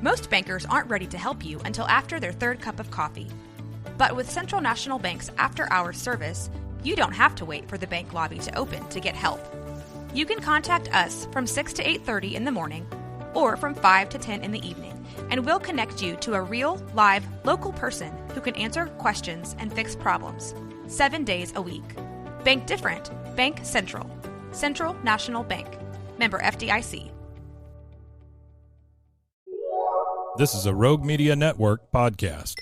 Most bankers aren't ready to help you until after their third cup of coffee. But with Central National Bank's after-hours service, you don't have to wait for the bank lobby to open to get help. You can contact us from 6 to 8:30 in the morning or from 5 to 10 in the evening, and we'll connect you to a real, live, local person who can answer questions and fix problems 7 days a week. Bank different. Bank Central. Central National Bank. Member FDIC. This is a Rogue Media Network podcast.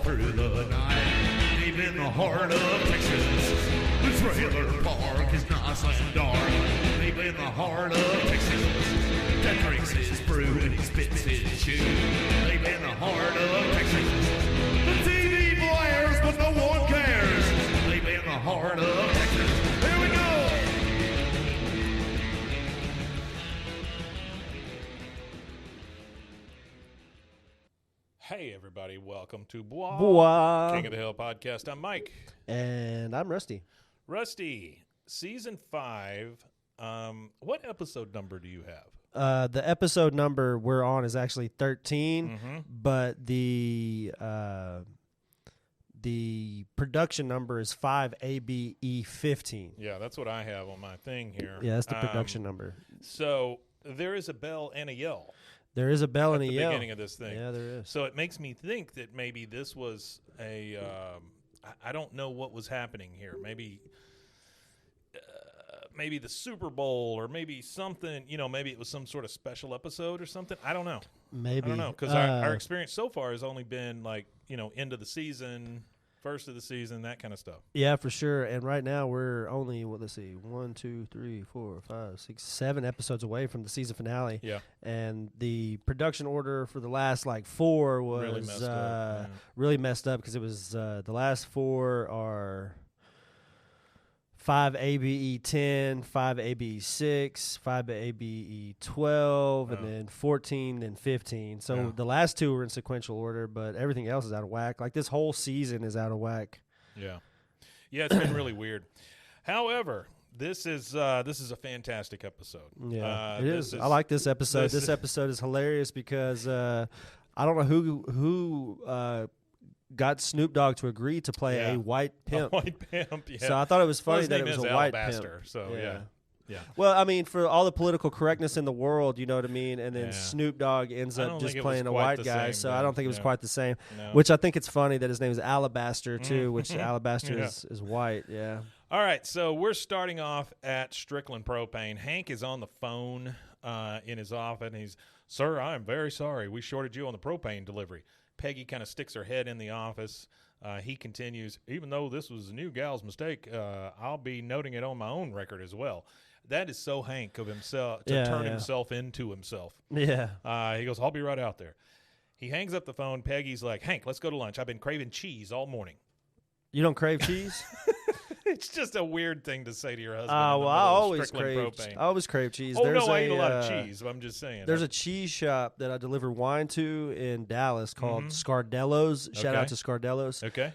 Through the night, deep in the heart of Texas, the trailer park is nice and dark. Deep in the heart of Texas, that drinks his brew and he spits his chew. Deep in the heart of Texas, the TV blares but no one cares. Deep in the heart of Texas, here we go. Hey, everybody. Welcome to Bois. King of the Hill podcast. I'm Mike. And I'm Rusty. Rusty, season 5. What episode number do you have? The episode number we're on is actually 13, but the production number is 5ABE15. Yeah, that's what I have on my thing here. Yeah, that's the production number. So there is a bell and a yell. There is a bell and a at the yell. beginning of this thing. Yeah, there is. So it makes me think that maybe this was a I don't know what was happening here. Maybe the Super Bowl or maybe something, maybe it was some sort of special episode or something. I don't know. Maybe. I don't know, because our experience so far has only been like, end of the season, first of the season, that kind of stuff. Yeah, for sure. And right now we're only, let's see, 1, 2, 3, 4, 5, 6, 7 episodes away from the season finale. Yeah. And the production order for the last 4 was really messed up because it was the last 4 are 5ABE10, 5ABE6, 5ABE12, and then 14 and 15. So the last 2 were in sequential order, but everything else is out of whack. Like this whole season is out of whack. Yeah. Yeah, it's been really weird. However, this is a fantastic episode. Yeah, it is. I like this episode. This episode is hilarious because I don't know who got Snoop Dogg to agree to play a white pimp. A white pimp, yeah. So I thought it was funny that it was a white Alabaster, pimp. So, yeah. Well, I mean, for all the political correctness in the world, you know what I mean? And then Snoop Dogg ends up just playing a white guy, so I don't think it was quite the same. No. Which I think it's funny that his name is Alabaster, too, which Alabaster is white, yeah. All right, so we're starting off at Strickland Propane. Hank is on the phone in his office, and he's, "Sir, I am very sorry. We shorted you on the propane delivery." Peggy kind of sticks her head in the office. He continues, "Even though this was a new gal's mistake, I'll be noting it on my own record as well." That is so Hank of himself to turn himself into himself. Yeah. He goes, "I'll be right out there." He hangs up the phone. Peggy's like, "Hank, let's go to lunch. I've been craving cheese all morning." You don't crave cheese? It's just a weird thing to say to your husband. Well, I always crave cheese. Oh, no, I eat a lot of cheese. I'm just saying. There's a cheese shop that I deliver wine to in Dallas called Scardello's. Shout out to Scardello's. Okay.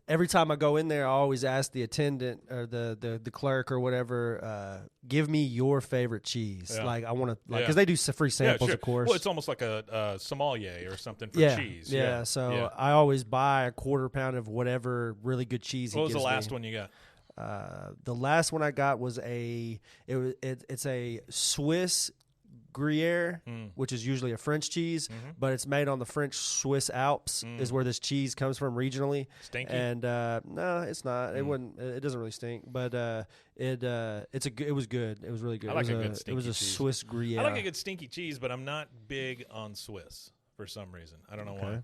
Every time I go in there, I always ask the attendant or the clerk or whatever, give me your favorite cheese. Yeah. Like I want to, because they do free samples, sure. of course. Well, it's almost like a sommelier or something for cheese. Yeah. So I always buy a quarter pound of whatever really good cheese. What was the last one you got? The last one I got was it's a Swiss Gruyere, which is usually a French cheese, but it's made on the French Swiss Alps is where this cheese comes from regionally. Stinky? And no, it's not. It wouldn't. It doesn't really stink, but it was good. It was really good. I like a good stinky It was a cheese. Swiss Gruyere. I like a good stinky cheese, but I'm not big on Swiss. for some reason. I don't know why.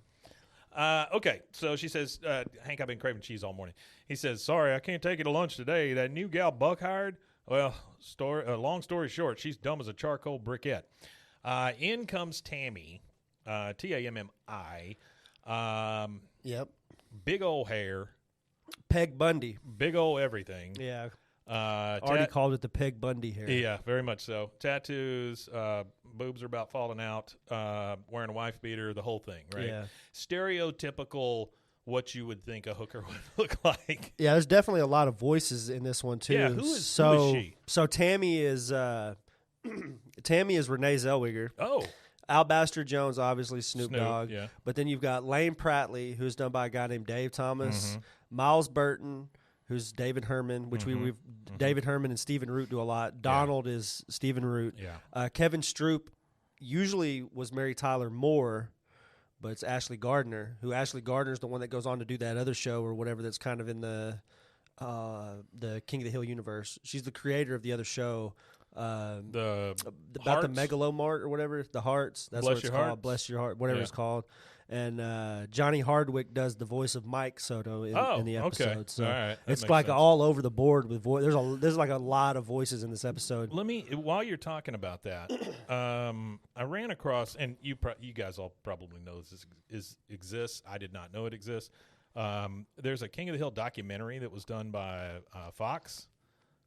Okay, so she says, Hank, I've been craving cheese all morning. He says, sorry, I can't take you to lunch today. That new gal Buck hired, well, long story short, she's dumb as a charcoal briquette. In comes Tammy, Tammi. Yep. Big old hair. Peg Bundy. Big old everything. Yeah. Already called it the Peg Bundy hair. Yeah, very much so. Tattoos, boobs are about falling out, wearing a wife beater, the whole thing, right? Yeah. Stereotypical what you would think a hooker would look like. Yeah, there's definitely a lot of voices in this one too. Yeah, who is she? So Tammy is Tammy is Renee Zellweger. Oh. Alabaster Jones, obviously Snoop Dogg. Yeah. But then you've got Lane Prattley, who's done by a guy named Dave Thomas. Miles Burton, who's David Herman, which we've David Herman and Stephen Root do a lot. Donald is Stephen Root. Yeah. Kevin Stroop usually was Mary Tyler Moore, but it's Ashley Gardner, who Ashley Gardner is the one that goes on to do that other show or whatever that's kind of in the King of the Hill universe. She's the creator of the other show. About the Megalomart or whatever, the Hearts. That's what it's called. Bless Your Heart, whatever it's called. And Johnny Hardwick does the voice of Mike Soto in the episode. Okay. So all right. it's like sense. All over the board with voice. There's like a lot of voices in this episode. Let me, while you're talking about that, I ran across, and you guys all probably know this exists. I did not know it exists. There's a King of the Hill documentary that was done by Fox.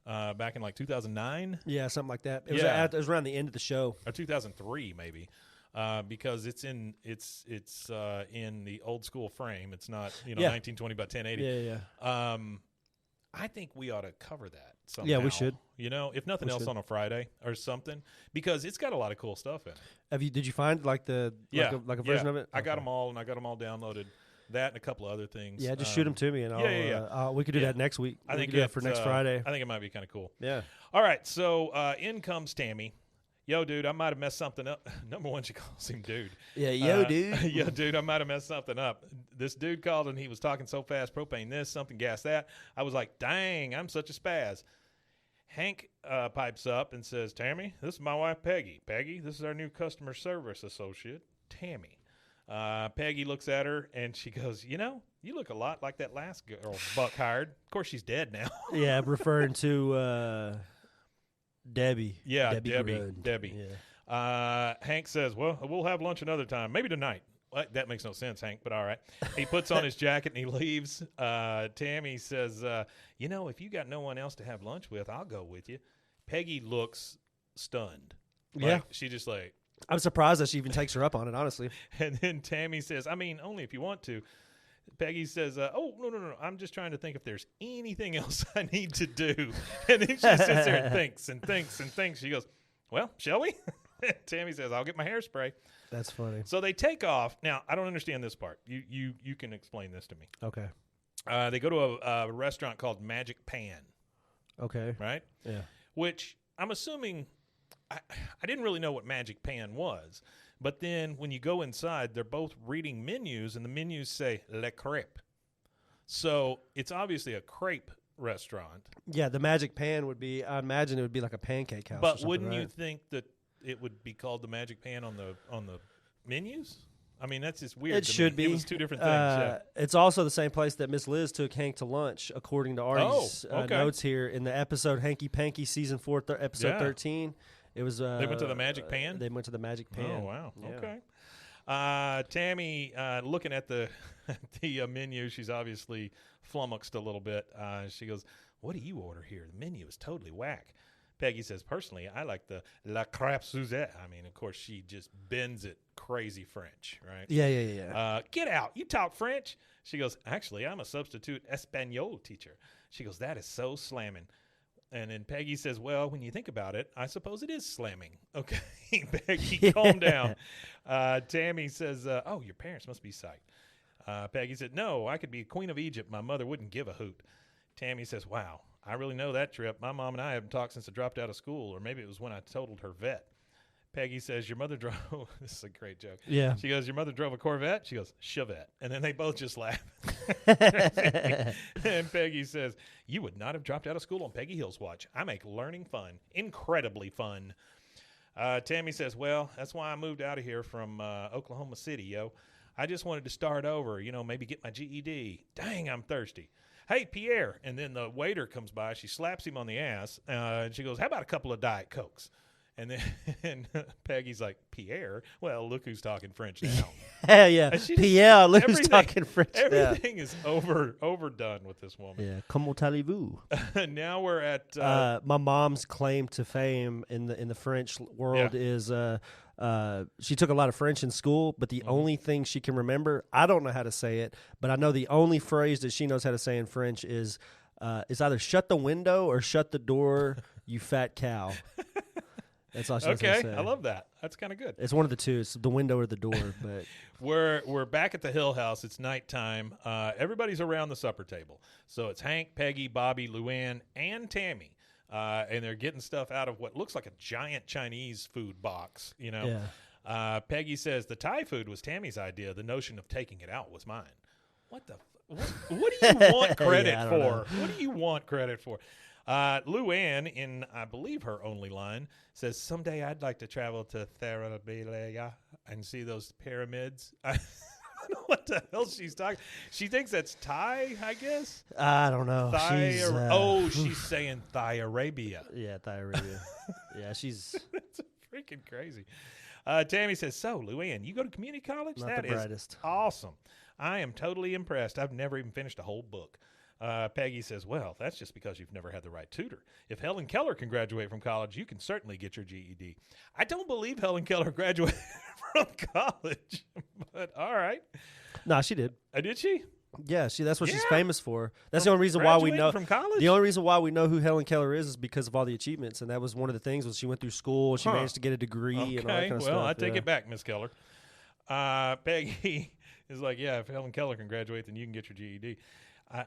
Back in like 2009. Yeah, something like that. It was around the end of the show. Or 2003 maybe. Because it's in the old school frame. It's not 1920 by 1080. Yeah. I think we ought to cover that somehow. Yeah, we should. If nothing else on a Friday or something, because it's got a lot of cool stuff in it. Did you find like a version of it? I got them all, and I got them all downloaded. That and a couple of other things. Yeah, just shoot them to me, and we could do that next week. I think we could do that for next Friday. I think it might be kind of cool. Yeah. All right, so in comes Tammy. Yo, dude, I might have messed something up. Number one, she calls him dude. Yeah, yo, dude. Yo, dude, I might have messed something up. This dude called, and he was talking so fast, propane this, something gas that. I was like, dang, I'm such a spaz. Hank pipes up and says, Tammy, this is my wife, Peggy. Peggy, this is our new customer service associate, Tammy. Peggy looks at her, and she goes, you look a lot like that last girl Buck hired. Of course, she's dead now. Yeah, referring to Debbie. Yeah, Debbie. Yeah. Hank says, well, we'll have lunch another time, maybe tonight. Well, that makes no sense, Hank, but all right. He puts on his jacket, and he leaves. Tammy says, if you got no one else to have lunch with, I'll go with you. Peggy looks stunned. She just like. I'm surprised that she even takes her up on it, honestly. And then Tammy says, only if you want to. Peggy says, no. I'm just trying to think if there's anything else I need to do. And then she sits there and thinks and thinks and thinks. She goes, well, shall we? Tammy says, I'll get my hairspray. That's funny. So they take off. Now, I don't understand this part. You can explain this to me. Okay. They go to a restaurant called Magic Pan. Okay. Right? Yeah. Which I'm assuming I didn't really know what Magic Pan was. But then when you go inside, they're both reading menus, and the menus say Le Crepe. So it's obviously a crepe restaurant. Yeah, the Magic Pan would be, I imagine it would be like a pancake house. But wouldn't you think that it would be called the Magic Pan on the menus? I mean, that's just weird. It should be. It was two different things. It's also the same place that Miss Liz took Hank to lunch, according to Artie's notes here in the episode Hanky Panky, season 4, episode 13. It was. They went to the Magic Pan? They went to the Magic Pan. Oh, wow. Yeah. Okay. Tammy, looking at the menu, she's obviously flummoxed a little bit. She goes, what do you order here? The menu is totally whack. Peggy says, personally, I like the La Crepe Suzette. I mean, of course, she just bends it crazy French, right? Yeah. Get out. You talk French? She goes, actually, I'm a substitute Espanol teacher. She goes, that is so slamming. And then Peggy says, well, when you think about it, I suppose it is slamming. Okay, Peggy, calm down. Tammy says, oh, your parents must be psyched. Peggy said, no, I could be queen of Egypt. My mother wouldn't give a hoot. Tammy says, wow, I really know that trip. My mom and I haven't talked since I dropped out of school, or maybe it was when I totaled her vet. Peggy says, your mother drove, this is a great joke. Yeah. She goes, your mother drove a Corvette? She goes, Chevette. And then they both just laugh. And Peggy says, you would not have dropped out of school on Peggy Hill's watch. I make learning fun, incredibly fun. Tammy says, well, that's why I moved out of here from Oklahoma City, yo. I just wanted to start over, maybe get my GED. Dang, I'm thirsty. Hey, Pierre. And then the waiter comes by. She slaps him on the ass. And she goes, how about a couple of Diet Cokes? And then Peggy's like, Pierre? Well, look who's talking French now. Hell yeah. Pierre, look who's talking French now. Everything is overdone with this woman. Yeah. Comment allez-vous? Now we're at... my mom's claim to fame in the French world is she took a lot of French in school, but the only thing she can remember, I don't know how to say it, but I know the only phrase that she knows how to say in French is either shut the window or shut the door, you fat cow. That's all she knows how to say. I love that. That's kind of good. It's one of the two. It's the window or the door. But we're back at the Hill House. It's nighttime. Everybody's around the supper table. So it's Hank, Peggy, Bobby, Luann, and Tammy. And they're getting stuff out of what looks like a giant Chinese food box, Yeah. Peggy says the Thai food was Tammy's idea. The notion of taking it out was mine. What the what do you want credit for? What do you want credit for? Luann, in I believe her only line, says, someday I'd like to travel to Therabelea and see those pyramids. I don't know what the hell she's talking. She thinks that's Thai, I guess. I don't know. She's saying Thai Arabia. Yeah, Thai Arabia. Yeah, she's that's freaking crazy. Tammy says, so, Luann, you go to community college? Not the brightest. Awesome. I am totally impressed. I've never even finished a whole book. Peggy says, well, that's just because you've never had the right tutor. If Helen Keller can graduate from college, you can certainly get your GED. I don't believe Helen Keller graduated from college, but all right. No, she did. Did she? Yeah, that's what she's famous for. That's the only reason why we know from college. The only reason why we know who Helen Keller is because of all the achievements, and that was one of the things. Was she went through school, she managed to get a degree, and all that kind of stuff. Well, I take it back, Miss Keller. Peggy is like, yeah, if Helen Keller can graduate, then you can get your GED.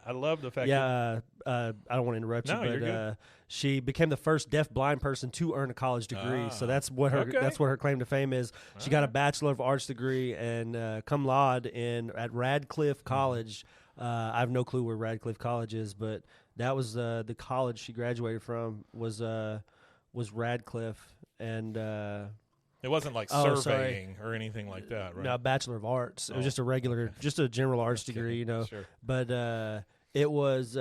I love the fact that... I don't want to interrupt you, but she became the first deaf-blind person to earn a college degree. So that's what her claim to fame is. She got a Bachelor of Arts degree and cum laude at Radcliffe College. I have no clue where Radcliffe College is, but that was the college she graduated from was Radcliffe. And... it wasn't like surveying or anything like that, right? No, Bachelor of Arts. It was just a regular, just a general arts degree, Sure. But it was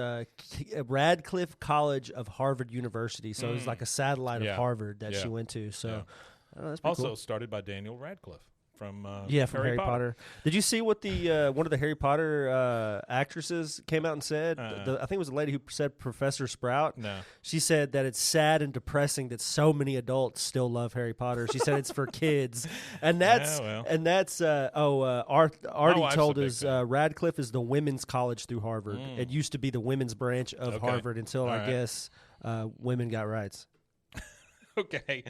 Radcliffe College of Harvard University, so it was like a satellite of Harvard that she went to. So that's pretty also cool. Started by Daniel Radcliffe. From Harry Potter. Did you see what the one of the Harry Potter actresses came out and said? I think it was a lady who said Professor Sprout. No. She said that it's sad and depressing that so many adults still love Harry Potter. She said it's for kids, and that's Artie told us Radcliffe is the women's college through Harvard. It used to be the women's branch of Harvard until I guess women got rights. Okay.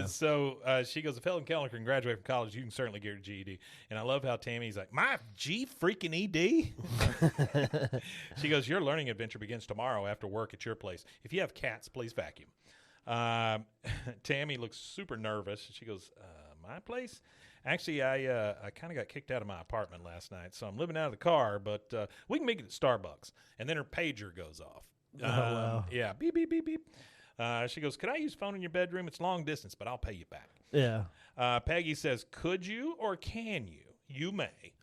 So she goes, if Helen Keller can graduate from college, you can certainly get your GED. And I love how Tammy's like, my freaking ED? She goes, your learning adventure begins tomorrow after work at your place. If you have cats, please vacuum. Tammy looks super nervous. She goes, my place? Actually, I kind of got kicked out of my apartment last night, so I'm living out of the car, but we can make it at Starbucks. And then her pager goes off. Wow. Yeah, beep, beep, beep, beep. She goes, could I use phone in your bedroom? It's long distance, but I'll pay you back. Yeah. Peggy says, could you or can you? You may.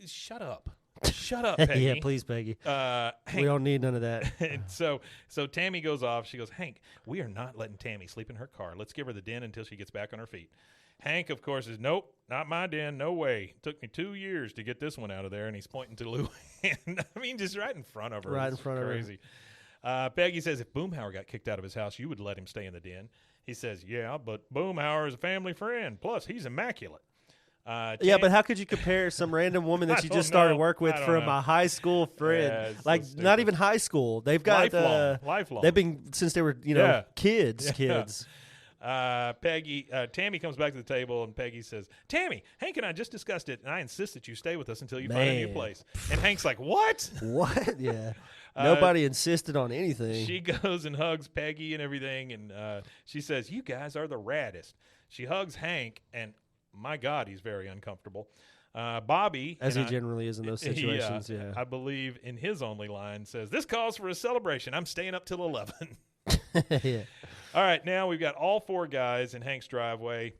Shut up. Shut up, Peggy. Yeah, please, Peggy. We don't need none of that. So Tammy goes off. She goes, Hank, we are not letting Tammy sleep in her car. Let's give her the den until she gets back on her feet. Hank, of course, is, nope, not my den. No way. Took me 2 years to get this one out of there, and he's pointing to Luann. I mean, just right in front of her. Right in front of her. Crazy. Peggy says, if Boomhauer got kicked out of his house, you would let him stay in the den. He says, yeah, but Boomhauer is a family friend. Plus, he's immaculate. Yeah, but how could you compare some random woman that you just started work with from a high school friend? Yeah, like, so not even high school. They've got lifelong. They've been since they were, kids. Tammy comes back to the table, and Peggy says, Tammy, Hank and I just discussed it, and I insist that you stay with us until you find a new place. And Hank's like, what? What? Yeah. Nobody insisted on anything. She goes and hugs Peggy and everything, and she says, you guys are the raddest. She hugs Hank, and my God, he's very uncomfortable. Bobby, as he generally is in those situations, yeah. I believe in his only line, says, this calls for a celebration. I'm staying up till 11. Yeah. All right, now we've got all 4 guys in Hank's driveway.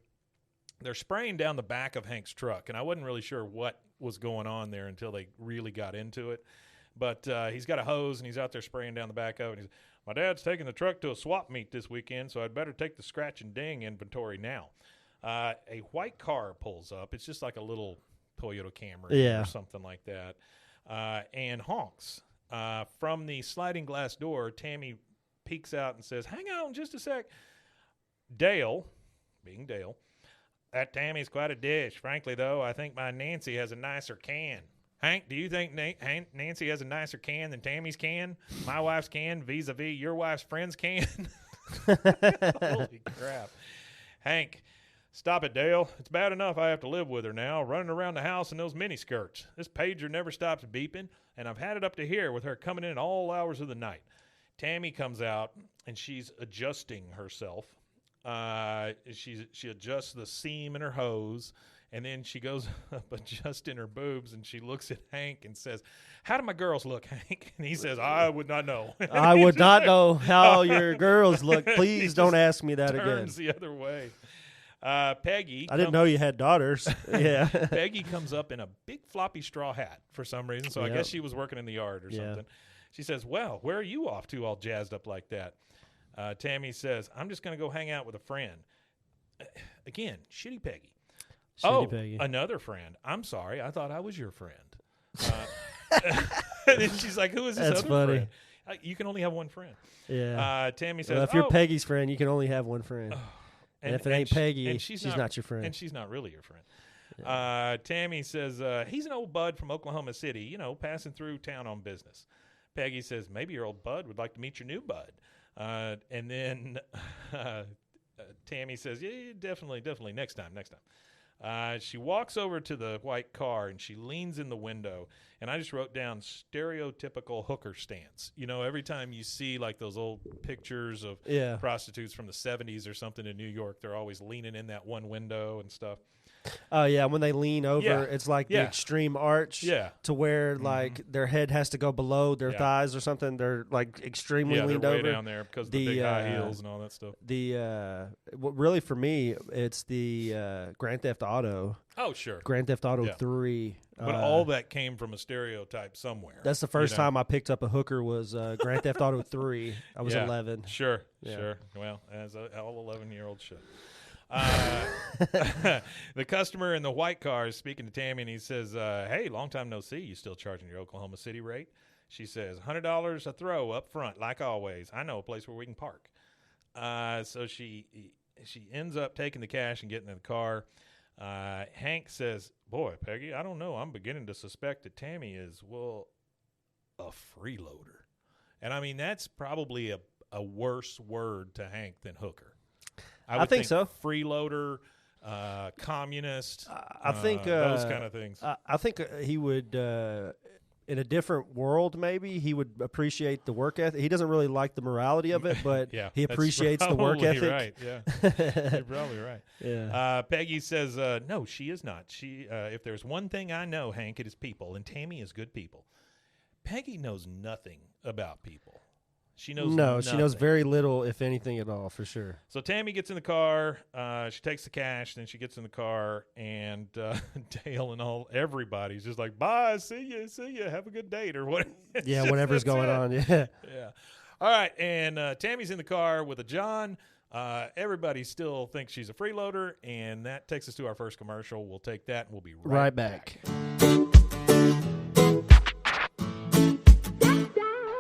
They're spraying down the back of Hank's truck, and I wasn't really sure what was going on there until they really got into it. But he's got a hose, and he's out there spraying down the back of it. He's, my dad's taking the truck to a swap meet this weekend, so I'd better take the scratch and ding inventory now. A white car pulls up. It's just like a little Toyota Camry or something like that, and honks. From the sliding glass door, Tammy peeks out and says, hang on just a sec. Dale, being Dale, that Tammy's quite a dish. Frankly, though, I think my Nancy has a nicer can. Hank, do you think Nancy has a nicer can than Tammy's can? My wife's can vis-a-vis your wife's friend's can? Holy crap. Hank, stop it, Dale. It's bad enough I have to live with her now, running around the house in those miniskirts. This pager never stops beeping, and I've had it up to here with her coming in at all hours of the night. Tammy comes out, and she's adjusting herself. She adjusts the seam in her hose, and then she goes up adjusting her boobs, and she looks at Hank and says, how do my girls look, Hank? And he says, I would not know. I would not know how your girls look. Please don't ask me that again. Turns the other way. Peggy. I didn't know you had daughters. Yeah. Peggy comes up in a big floppy straw hat for some reason, so I guess she was working in the yard or something. She says, well, where are you off to all jazzed up like that? Tammy says, I'm just going to go hang out with a friend. Again, shitty Peggy. Peggy. Another friend. I'm sorry. I thought I was your friend. And she's like, who is this other friend? You can only have one friend. Yeah. Tammy says, well, if you're Peggy's friend, you can only have one friend. And if it ain't Peggy, she's not your friend. And she's not really your friend. Yeah. Tammy says, he's an old bud from Oklahoma City, passing through town on business. Peggy says, maybe your old bud would like to meet your new bud. And then Tammy says, yeah, definitely, next time. She walks over to the white car, and she leans in the window, and I just wrote down stereotypical hooker stance. Every time you see like those old pictures of prostitutes from the 70s or something in New York, they're always leaning in that one window and stuff. Oh, yeah, when they lean over, it's like the extreme arch to where, like, their head has to go below their thighs or something. They're, like, extremely leaned they're over. way down there because of the big high heels and all that stuff. Really, for me, it's the Grand Theft Auto. Oh, sure. Grand Theft Auto 3. But all that came from a stereotype somewhere. That's the first time I picked up a hooker was Grand Theft Auto 3. I was 11. Sure. Well, as all 11-year-olds should. The customer in the white car is speaking to Tammy, and he says, hey, long time no see. You still charging your Oklahoma City rate? She says, $100 a throw up front, like always. I know a place where we can park. So she ends up taking the cash and getting in the car. Hank says, boy, Peggy, I don't know. I'm beginning to suspect that Tammy is, a freeloader. And, I mean, that's probably a worse word to Hank than hooker. I think so. Freeloader, communist. I think those kind of things. I think he would, in a different world, maybe he would appreciate the work ethic. He doesn't really like the morality of it, but he appreciates the work ethic. Right. Yeah, you're probably right. Yeah. Peggy says, "No, she is not. She, if there's one thing I know, Hank, it is people, and Tammy is good people." Peggy knows nothing about people. She knows nothing. She knows very little, if anything at all, for sure. So Tammy gets in the car. She takes the cash. Then she gets in the car, and Dale and everybody's just like, "Bye, see you, have a good date," or what? Yeah, whatever's going on. Yeah. All right, and Tammy's in the car with a John. Everybody still thinks she's a freeloader, and that takes us to our first commercial. We'll take that, and we'll be right back.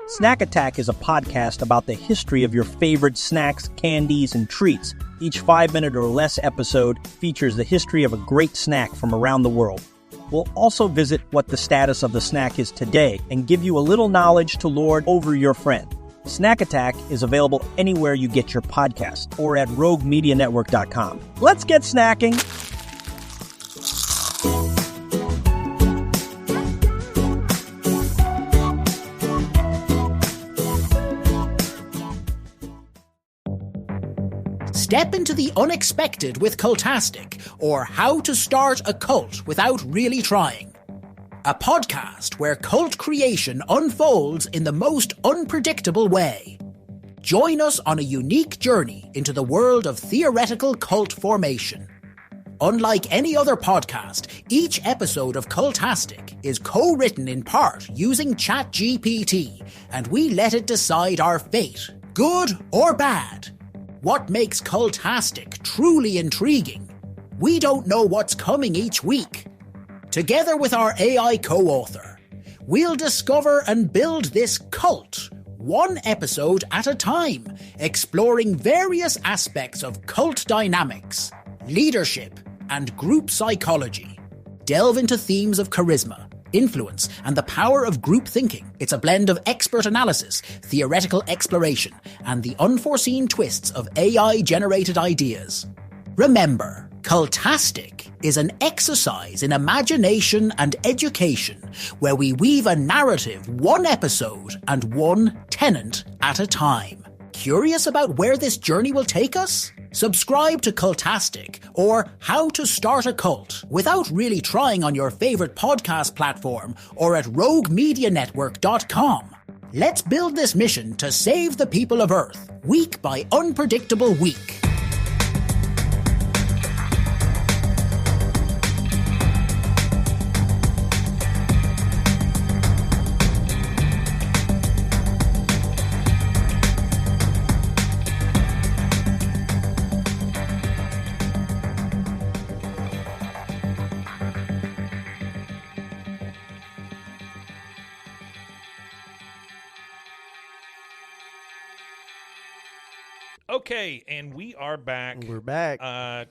Snack Attack is a podcast about the history of your favorite snacks, candies, and treats. Each 5-minute or less episode features the history of a great snack from around the world. We'll also visit what the status of the snack is today and give you a little knowledge to lord over your friend. Snack Attack is available anywhere you get your podcast or at roguemedianetwork.com. Let's get snacking! Step into the unexpected with Cultastic, or How to Start a Cult Without Really Trying. A podcast where cult creation unfolds in the most unpredictable way. Join us on a unique journey into the world of theoretical cult formation. Unlike any other podcast, each episode of Cultastic is co-written in part using ChatGPT, and we let it decide our fate, good or bad. What makes Cultastic truly intriguing? We don't know what's coming each week. Together with our AI co-author, we'll discover and build this cult, one episode at a time, exploring various aspects of cult dynamics, leadership, and group psychology. Delve into themes of charisma, influence, and the power of group thinking. It's a blend of expert analysis, theoretical exploration, and the unforeseen twists of AI-generated ideas. Remember, Cultastic is an exercise in imagination and education where we weave a narrative one episode and one tenant at a time. Curious about where this journey will take us? Subscribe to Cultastic or How to Start a Cult without really trying on your favorite podcast platform or at roguemedianetwork.com. Let's build this mission to save the people of Earth, week by unpredictable week. Okay, and we are back. We're back.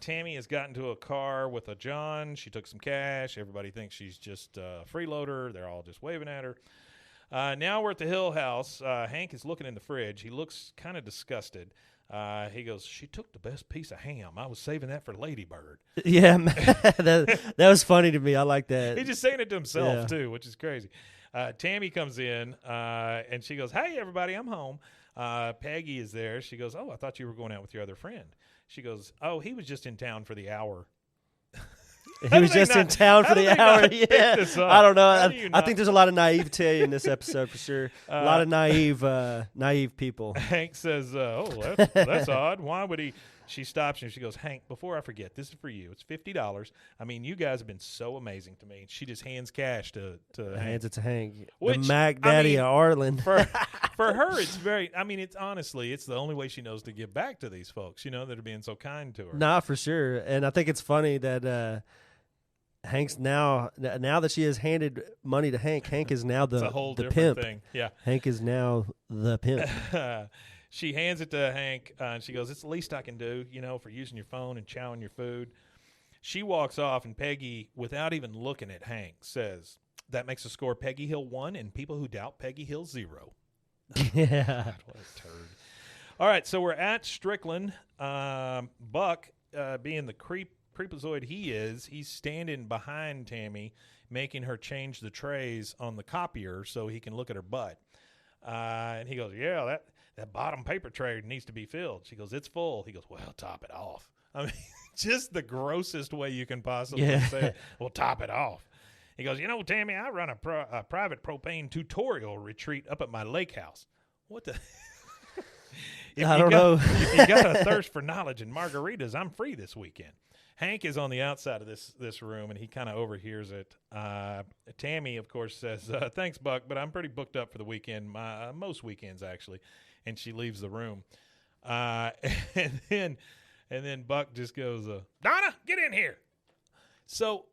Tammy has gotten to a car with a John. She took some cash. Everybody thinks she's just a freeloader. They're all just waving at her. Now we're at the Hill House. Hank is looking in the fridge. He looks kind of disgusted. He goes, "She took the best piece of ham. I was saving that for Ladybird." Yeah, man. that was funny to me. I like that. He's just saying it to himself, too, which is crazy. Tammy comes in, and she goes, "Hey, everybody, I'm home." Peggy is there. She goes, "Oh, I thought you were going out with your other friend." She goes, "Oh, he was just in town for the hour." He was just in town for the hour. Yeah, I don't know. I think there's a lot of naivete in this episode for sure. A lot of naive people. Hank says, "Oh, that's odd. Why would he?" She stops and she goes, "Hank, before I forget, this is for you. It's $50. I mean, you guys have been so amazing to me." She just hands cash to Hank. Hands it to Hank. Which, the Mac Daddy of Arlen. For her, it's very. I mean, it's honestly, it's the only way she knows to give back to these folks. You know, that are being so kind to her. Nah, for sure. And I think it's funny that Hank's now that she has handed money to Hank. Hank is now the pimp. Thing. Yeah, Hank is now the pimp. She hands it to Hank, and she goes, "It's the least I can do, you know, for using your phone and chowing your food." She walks off, and Peggy, without even looking at Hank, says, "That makes the score Peggy Hill 1 and people who doubt Peggy Hill 0. Yeah. God, what a turd. All right, so we're at Strickland. Buck, being the creepazoid he is, he's standing behind Tammy, making her change the trays on the copier so he can look at her butt. And he goes, "Yeah, that bottom paper tray needs to be filled." She goes, "It's full." He goes, "Well, top it off." I mean, just the grossest way you can possibly say it. "Well, top it off." He goes, "You know, Tammy, I run a private propane tutorial retreat up at my lake house." What the? I don't know. If you got a thirst for knowledge and margaritas, I'm free this weekend. Hank is on the outside of this room, and he kind of overhears it. Tammy, of course, says, "Thanks, Buck, but I'm pretty booked up for the weekend, most weekends, actually." And she leaves the room. And then Buck just goes, "Donna, get in here." So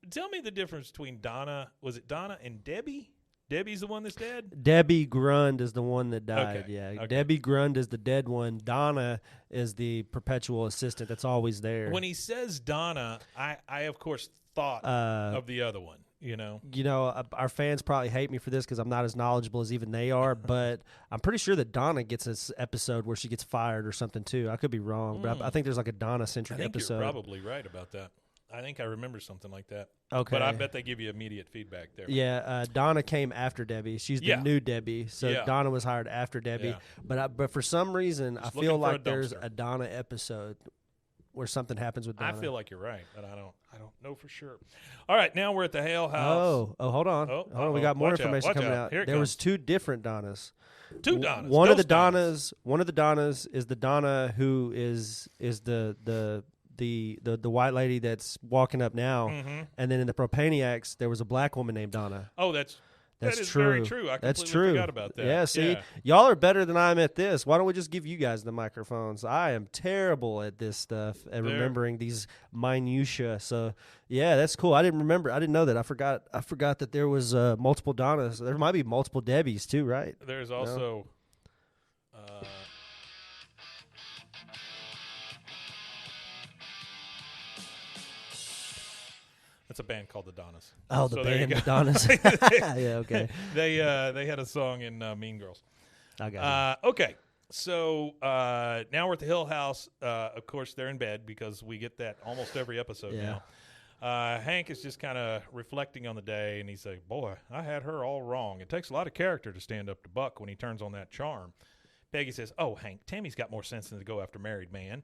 tell me the difference between Donna. Was it Donna and Debbie? Debbie's the one that's dead? Debbie Grund is the one that died, Okay. yeah. Okay. Debbie Grund is the dead one. Donna is the perpetual assistant that's always there. When he says Donna, I of course, thought of the other one, you know? You know, our fans probably hate me for this because I'm not as knowledgeable as even they are, but I'm pretty sure that Donna gets this episode where she gets fired or something, too. I could be wrong, but I think there's like a Donna-centric episode. You're probably right about that. I think I remember something like that. Okay. But I bet they give you immediate feedback there. Yeah, Donna came after Debbie. She's the new Debbie, so Donna was hired after Debbie. Yeah. But for some reason, Just I feel looking for like a there's dumpster. a Donna episode where something happens with Donna. I feel like you're right, but I don't know for sure. All right, now we're at the Hale House. Oh, hold on. Hold on. We got more information coming out. There was 2 different Donnas. 2 Donnas. One of the Donnas is the Donna who is the white lady that's walking up now, and then in the Propaniacs there was a black woman named Donna. Oh, that is true. very true. I completely forgot about that. Yeah, see, y'all are better than I am at this. Why don't we just give you guys the microphones? I am terrible at this stuff and remembering these minutia. So, yeah, that's cool. I didn't know that. I forgot that there was multiple Donnas. There might be multiple Debbies too, right? There's also It's a band called the Donnas. Oh, the band, the Donnas. Yeah, okay. They had a song in Mean Girls. I got it. Okay, so now we're at the Hill House. Of course, they're in bed because we get that almost every episode now. Hank is just kind of reflecting on the day, and he's like, boy, I had her all wrong. It takes a lot of character to stand up to Buck when he turns on that charm. Peggy says, oh, Hank, Tammy's got more sense than to go after married man.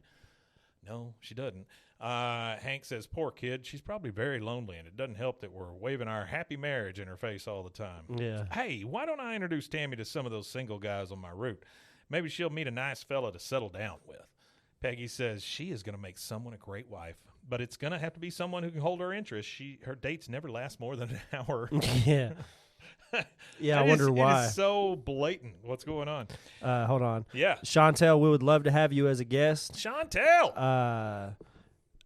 No, she doesn't. Hank says, poor kid, she's probably very lonely, and it doesn't help that we're waving our happy marriage in her face all the time. Yeah. Hey, why don't I introduce Tammy to some of those single guys on my route? Maybe she'll meet a nice fella to settle down with. Peggy says she is going to make someone a great wife, but it's going to have to be someone who can hold her interest. Her dates never last more than an hour. Yeah. Yeah, I wonder why. It is so blatant. What's going on? Hold on. Yeah. Chantel, we would love to have you as a guest. Chantel!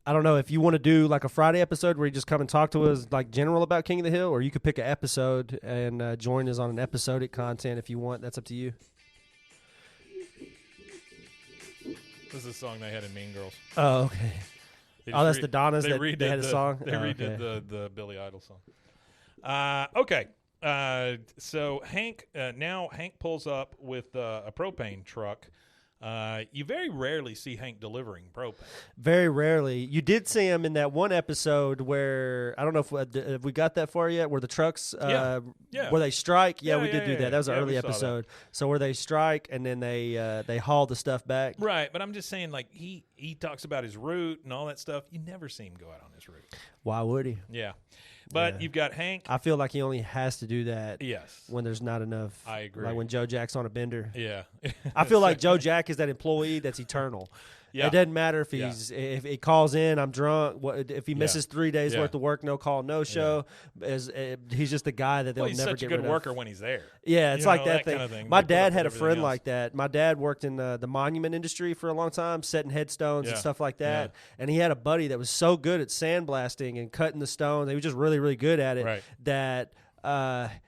I don't know if you want to do like a Friday episode where you just come and talk to us like general about King of the Hill, or you could pick an episode and join us on an episodic content if you want. That's up to you. This is a song they had in Mean Girls. Oh, okay. That's the Donnas that they had a song? They redid the Billy Idol song. Okay. So Hank pulls up with a propane truck. You very rarely see Hank delivering propane. Very rarely. You did see him in that one episode where, I don't know if we got that far yet, where the trucks, where they strike. Yeah, we did do that. That was an early episode. So where they strike and then they haul the stuff back. Right, but I'm just saying, like, he talks about his route and all that stuff. You never see him go out on his route. Why would he? Yeah. But you've got Hank. I feel like he only has to do that yes. when there's not enough. I agree. Like when Joe Jack's on a bender. Yeah. I feel like Joe Jack is that employee that's eternal. Yeah. It doesn't matter if if he calls in, I'm drunk. If he misses 3 days worth of work, no call, no show. He's just the guy that they'll never get rid of. He's such a good worker when he's there. Yeah, it's like that thing. Kind of thing. My dad had a friend like that. My dad worked in the monument industry for a long time, setting headstones and stuff like that. Yeah. And he had a buddy that was so good at sandblasting and cutting the stones. He was just really, really good at it that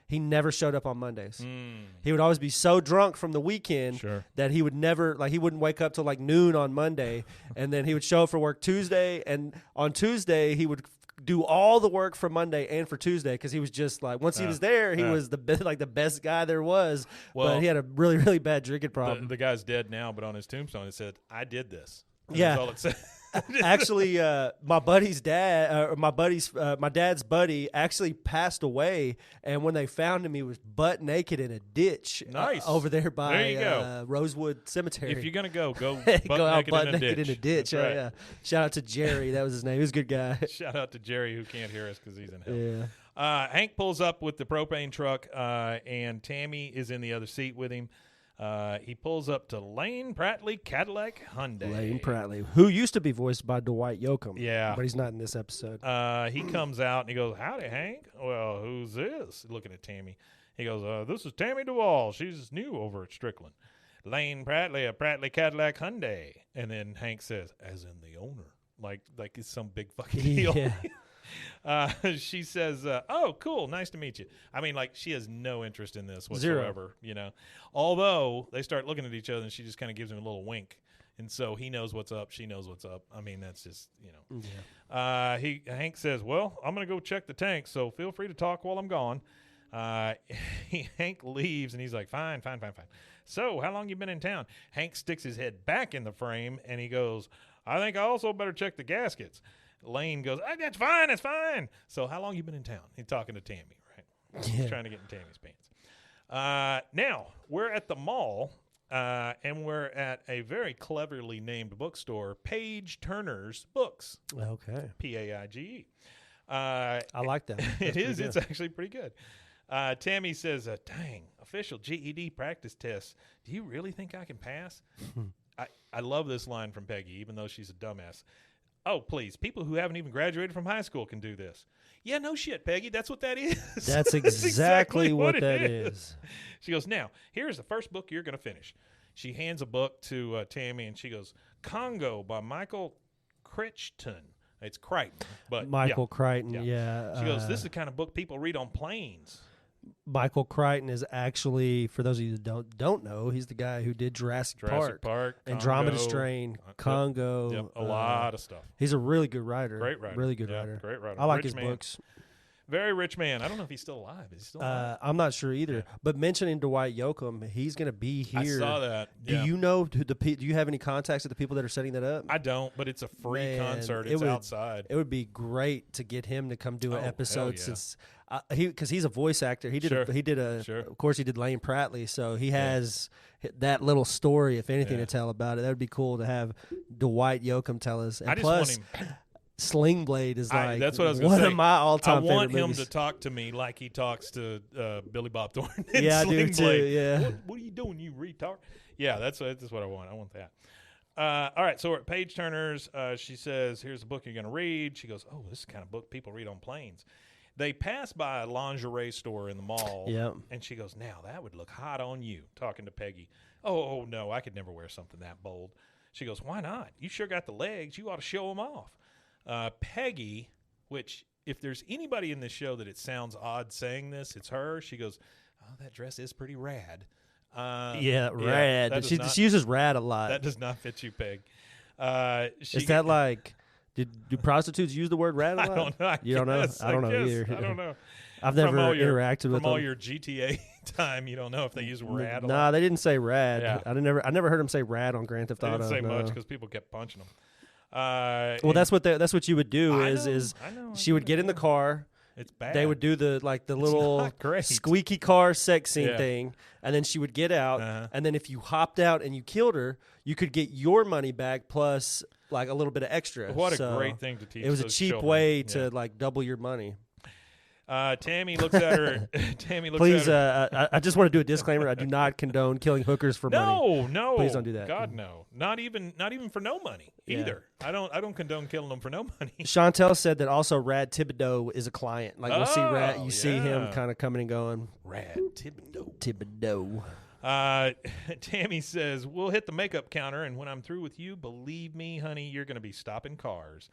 he never showed up on Mondays. He would always be so drunk from the weekend that he would never, like, he wouldn't wake up till like noon on Monday, and then he would show up for work Tuesday, and on Tuesday he would do all the work for Monday and for Tuesday because he was just like, once he was there, he was the best guy there was. Well, but he had a really, really bad drinking problem. The guy's dead now, but on his tombstone it said, "I did this." Yeah. That's all it said. Actually, my dad's buddy actually passed away, and when they found him, he was butt naked in a ditch over there by Rosewood Cemetery. If you're gonna go butt naked in a ditch. Right. Yeah. Shout out to Jerry, that was his name. He was a good guy. Shout out to Jerry, who can't hear us because he's in hell. Yeah. Hank pulls up with the propane truck, and Tammy is in the other seat with him. He pulls up to Lane Prattley Cadillac Hyundai. Lane Prattley, who used to be voiced by Dwight Yoakam. Yeah. But he's not in this episode. He comes out and he goes, "Howdy, Hank." "Well, who's this?" Looking at Tammy. He goes, "This is Tammy Duvall. She's new over at Strickland. Lane Prattley of Prattley Cadillac Hyundai." And then Hank says, "As in the owner." Like it's some big fucking deal. Yeah. She says, "Oh, cool, nice to meet you." I mean, like, she has no interest in this whatsoever. You know, although they start looking at each other, and she just kind of gives him a little wink, and so he knows what's up. She knows what's up. I mean, that's just Hank says, "Well, I'm gonna go check the tank, so feel free to talk while I'm gone." Hank leaves, and he's like, "Fine. So, how long you been in town?" Hank sticks his head back in the frame, and he goes, "I think I also better check the gaskets." Lane goes, "That's fine. So how long you been in town?" He's talking to Tammy, right? Yeah. He's trying to get in Tammy's pants. Now, we're at the mall, and we're at a very cleverly named bookstore, Page Turner's Books. Okay. Paige. I like that. It is. It's actually pretty good. Tammy says, dang, official GED practice test. Do you really think I can pass? I love this line from Peggy, even though she's a dumbass. Oh, please. People who haven't even graduated from high school can do this. Yeah, no shit, Peggy. That's what that is. That's exactly what that is. She goes, now, here's the first book you're going to finish. She hands a book to Tammy, and she goes, Congo by Michael Crichton. It's Crichton. But Michael Crichton, yeah. She goes, this is the kind of book people read on planes. Michael Crichton is actually, for those of you that don't know, he's the guy who did Jurassic Park, Andromeda Strain, Congo. Yep, a lot of stuff. He's a really good writer. Great writer. Really good writer. Great writer. I like Rich his man. books. Very rich man. I don't know if he's still alive. Is he still alive? I'm not sure either. But mentioning Dwight Yoakam, he's going to be here. I saw that. Do you know do you have any contacts with the people that are setting that up? I don't, but it's a free concert. It's outside. It would be great to get him to come do an episode yeah. since because he's a voice actor. He did of course he did Lane Prattley, so he has that little story, if anything, to tell about it. That would be cool to have Dwight Yoakam tell us. And I just plus, want him. Sling Blade is like that's what I was one say. of my all-time favorite movies. I want him to talk to me like he talks to Billy Bob Thornton. Yeah, I Sling do too. Blade. Yeah. What are you doing, you retard? Yeah, that's what I want. I want that. All right, so we're at Page Turner's. She says, here's the book you're going to read. She goes, oh, this is the kind of book people read on planes. They pass by a lingerie store in the mall. Yep. And she goes, now that would look hot on you, talking to Peggy. Oh, no, I could never wear something that bold. She goes, why not? You sure got the legs. You ought to show them off. Peggy, which if there's anybody in this show that it sounds odd saying this, it's her. She goes, oh, that dress is pretty rad. Rad. She uses rad a lot. That does not fit you, Peg. Is that like, do prostitutes use the word rad a lot? I don't know. You don't know? I don't know either. I don't know. I've never interacted with them. From all your GTA time, you don't know if they use rad a lot. Nah, they didn't say rad. Yeah. I never heard them say rad on Grand Theft Auto. They didn't say much because people kept punching them. Well, that's what you would do. I Is know, she would get in the car. It's bad. They would do the little squeaky car sex scene thing, and then she would get out. And then if you hopped out and you killed her, you could get your money back plus like a little bit of extra. What a great thing to teach. It was a those cheap children. way to like double your money. Tammy looks at her. Please, I just want to do a disclaimer. I do not condone killing hookers for money. No. Please don't do that. God, no. Not even for no money either. I don't condone killing them for no money. Chantel said that also Rad Thibodeau is a client. Like we'll see him kind of coming and going. Rad Thibodeau. Tammy says, we'll hit the makeup counter, and when I'm through with you, believe me, honey, you're going to be stopping cars.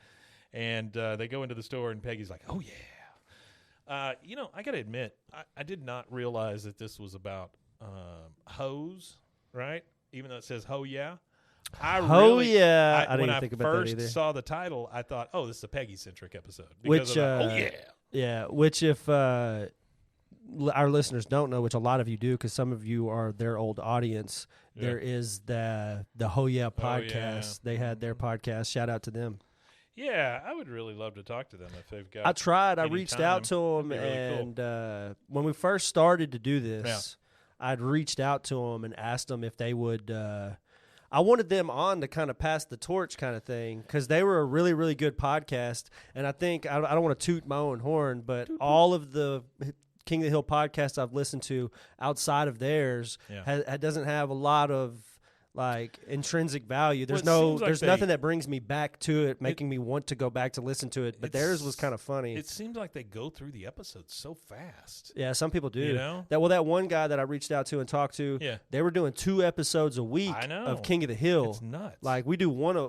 And they go into the store, and Peggy's like, oh, yeah. I got to admit, I did not realize that this was about hoes, right? Even though it says ho, yeah. I didn't think about that either. When I first saw the title, I thought, oh, this is a Peggy-centric episode. Which, which if our listeners don't know, which a lot of you do because some of you are their old audience, there is the Ho Yeah podcast. They had their podcast. Shout out to them. Yeah, I would really love to talk to them if they've got. I tried. I reached out to them, really and cool. When we first started to do this, I'd reached out to them and asked them if they would. I wanted them on to kind of pass the torch, kind of thing, because they were a really, really good podcast. And I think I don't want to toot my own horn, but all of the King of the Hill podcasts I've listened to outside of theirs doesn't have a lot of like intrinsic value. There's nothing that brings me back to it, making me want to go back to listen to it. But theirs was kind of funny. It seems like they go through the episodes so fast. Yeah, some people do. You know? That one guy that I reached out to and talked to, they were doing 2 episodes a week of King of the Hill. It's nuts. Like we do one a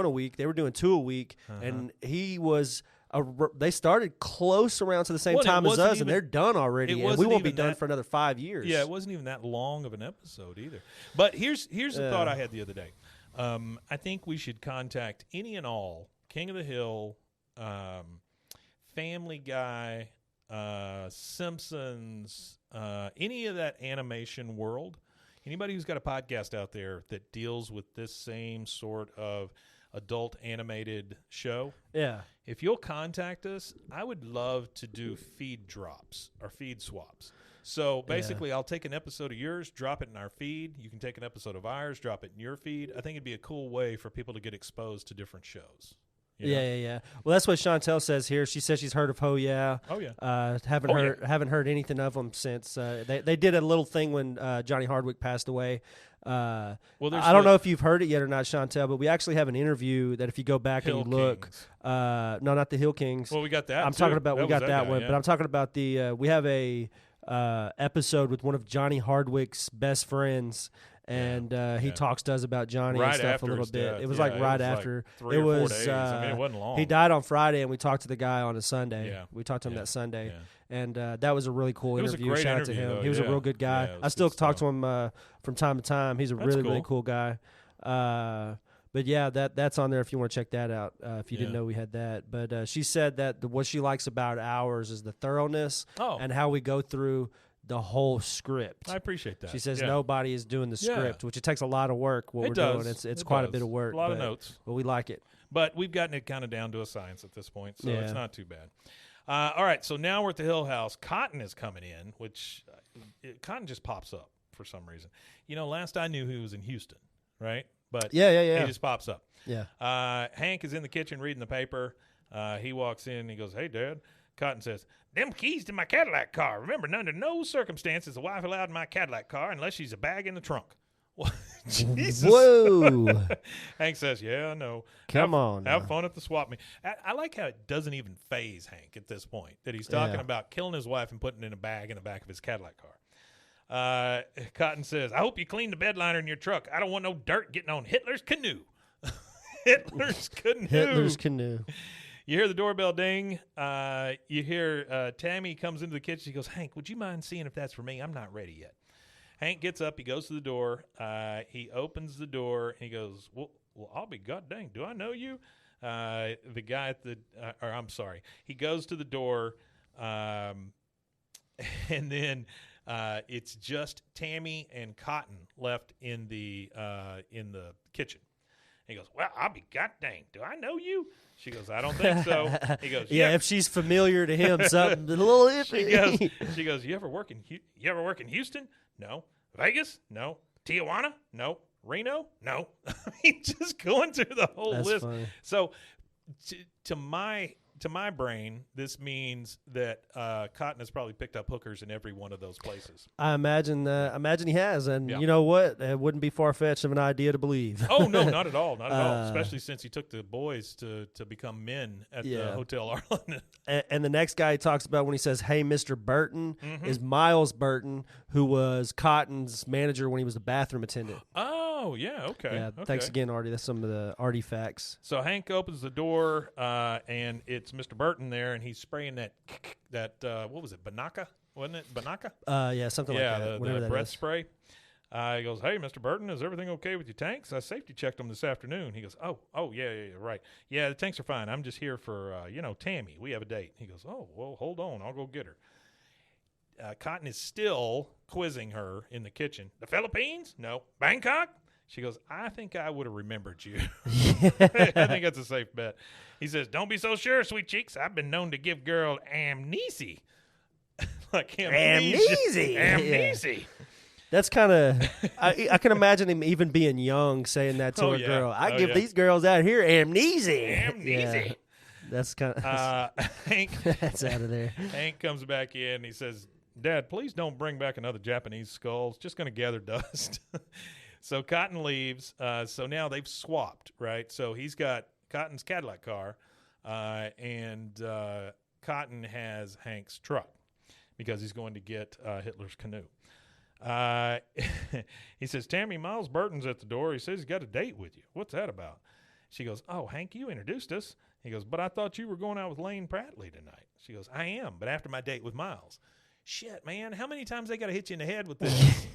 week. They were doing 2 a week, and he was. They started close around to the same time as us, and they're done already. And we won't be done for another 5 years. Yeah, it wasn't even that long of an episode either. But here's the thought I had the other day. I think we should contact any and all King of the Hill, Family Guy, Simpsons, any of that animation world. Anybody who's got a podcast out there that deals with this same sort of adult animated show. Yeah. If you'll contact us, I would love to do feed drops or feed swaps. So basically, I'll take an episode of yours, drop it in our feed. You can take an episode of ours, drop it in your feed. I think it'd be a cool way for people to get exposed to different shows. You know? Yeah. Well, that's what Chantel says here. She says she's heard of Oh Yeah. Oh yeah. Haven't heard anything of them since. They did a little thing when Johnny Hardwick passed away. I don't know if you've heard it yet or not, Chantel, but we actually have an interview that if you go back Hill and you look, Kings. No, not the Hill Kings. Well, we got that. I'm too. talking about we got that guy, one, yeah. but I'm talking about the we have a episode with one of Johnny Hardwick's best friends. And he talks to us about Johnny and stuff a little bit. Death. It was like right after. Like 3 or 4 days. I mean, it wasn't long. He died on Friday, and we talked to the guy on a Sunday. Yeah. We talked to him that Sunday, Yeah. and that was a really cool interview. It was a great Shout out to interview, him. though. He was a Yeah. real good guy. Yeah, it was I still good talk to stuff. him from time to time. He's a That's really cool. cool guy. But yeah, that's on there if you want to check that out. If you didn't know we had that, but she said that what she likes about ours is the thoroughness and how we go through the whole script. I appreciate that. She says Yeah. nobody is doing the script, which it takes a lot of work. What It we're does. doing, it's It quite a does. bit of work. A lot of notes. But we like it. But we've gotten it kind of down to a science at this point, so Yeah. it's not too bad. All right, so now we're at the Hill House. Cotton is coming in, which Cotton just pops up for some reason. You know, last I knew he was in Houston, right? But Yeah. he just pops up. Yeah. Hank is in the kitchen reading the paper. He walks in and he goes, "Hey, Dad." Cotton says, "Them keys to my Cadillac car. Remember, under no circumstances the wife allowed my Cadillac car unless she's a bag in the trunk." Jesus. Whoa. Hank says, "Yeah, I know. Come on Have now. fun at the swap meet." I like how it doesn't even phase Hank at this point, that he's talking about killing his wife and putting it in a bag in the back of his Cadillac car. Cotton says, "I hope you clean the bed liner in your truck. I don't want no dirt getting on Hitler's canoe." Hitler's canoe. Hitler's canoe. You hear the doorbell ding. You hear Tammy comes into the kitchen. She goes, "Hank, would you mind seeing if that's for me? I'm not ready yet." Hank gets up. He goes to the door. He opens the door. And he goes, well, I'll be god dang. Do I know you? The guy at the I'm sorry. He goes to the door, and then it's just Tammy and Cotton left in the kitchen. He goes, "Well, I'll be god dang. Do I know you?" She goes, "I don't think so." He goes, Yeah, if she's familiar to him, something a little iffy. She goes, You ever work in Houston? No. Vegas? No. Tijuana? No. Reno? No. I mean, just going through the whole That's list. funny. So to my brain, this means that Cotton has probably picked up hookers in every one of those places. I imagine he has, and Yeah. you know what? It wouldn't be far-fetched of an idea to believe. Oh, no, not at all. Not at all. Especially since he took the boys to become men at the Hotel Arlen. And the next guy he talks about when he says, "Hey, Mr. Burton," is Miles Burton, who was Cotton's manager when he was the bathroom attendant. Oh, yeah, okay. Yeah, okay. thanks again, Artie. That's some of the Artie facts. So Hank opens the door, and it's Mr. Burton there, and he's spraying that what was it, Banaka? Wasn't it Banaka? Yeah, something like that. Whatever the that breath is. spray. He goes, "Hey, Mr. Burton, is everything okay with your tanks? I safety checked them this afternoon." He goes, "Oh, yeah, right. Yeah, the tanks are fine. I'm just here for, Tammy. We have a date." He goes, "Oh, well, hold on. I'll go get her." Cotton is still quizzing her in the kitchen. "The Philippines? No. Bangkok?" She goes, "I think I would have remembered you." I think that's a safe bet. He says, "Don't be so sure, sweet cheeks. I've been known to give girl amnesia." Like amnesia. Amnesia. That's kind of I can imagine him even being young saying that to a girl. I give these girls out here amnesia. Amnesia. Yeah. That's kind of Hank. that's out of there. Hank comes back in. He says, "Dad, please don't bring back another Japanese skull. It's just going to gather dust." So Cotton leaves. So now they've swapped, right? So he's got Cotton's Cadillac car, and Cotton has Hank's truck because he's going to get Hitler's canoe. He says, "Tammy, Miles Burton's at the door. He says he's got a date with you. What's that about?" She goes, "Oh, Hank, you introduced us." He goes, "But I thought you were going out with Lane Pratley tonight." She goes, "I am, but after my date with Miles." Shit, man, how many times they got to hit you in the head with this?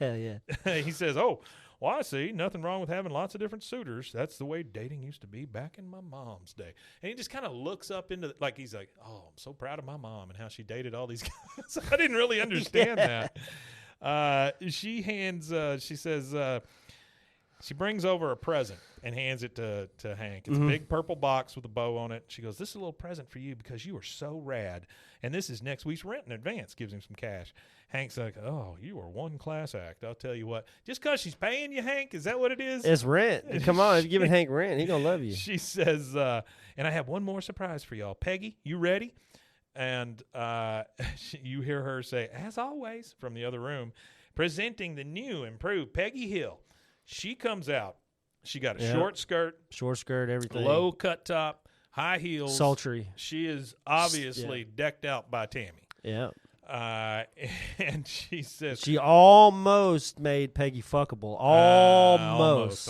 Yeah. He says, "Oh, well, I see. Nothing wrong with having lots of different suitors. That's the way dating used to be back in my mom's day." And he just kind of looks up into like he's like, "Oh, I'm so proud of my mom and how she dated all these guys." I didn't really understand that. She hands. She says, She brings over a present and hands it to Hank. It's a big purple box with a bow on it. She goes, "This is a little present for you because you are so rad. And this is next week's rent in advance." Gives him some cash. Hank's like, "Oh, you are one class act. I'll tell you what. Just because she's paying you, Hank, is that what it is?" It's rent. Come on, if you're giving Hank rent, he going to love you. She says, and I have one more surprise for y'all. Peggy, you ready? And you hear her say, "As always," from the other room, presenting the new improved Peggy Hill. She comes out. She got a short skirt, everything. low cut top, high heels. Sultry. She is obviously decked out by Tammy. Yeah. And she says she almost made Peggy fuckable. Almost.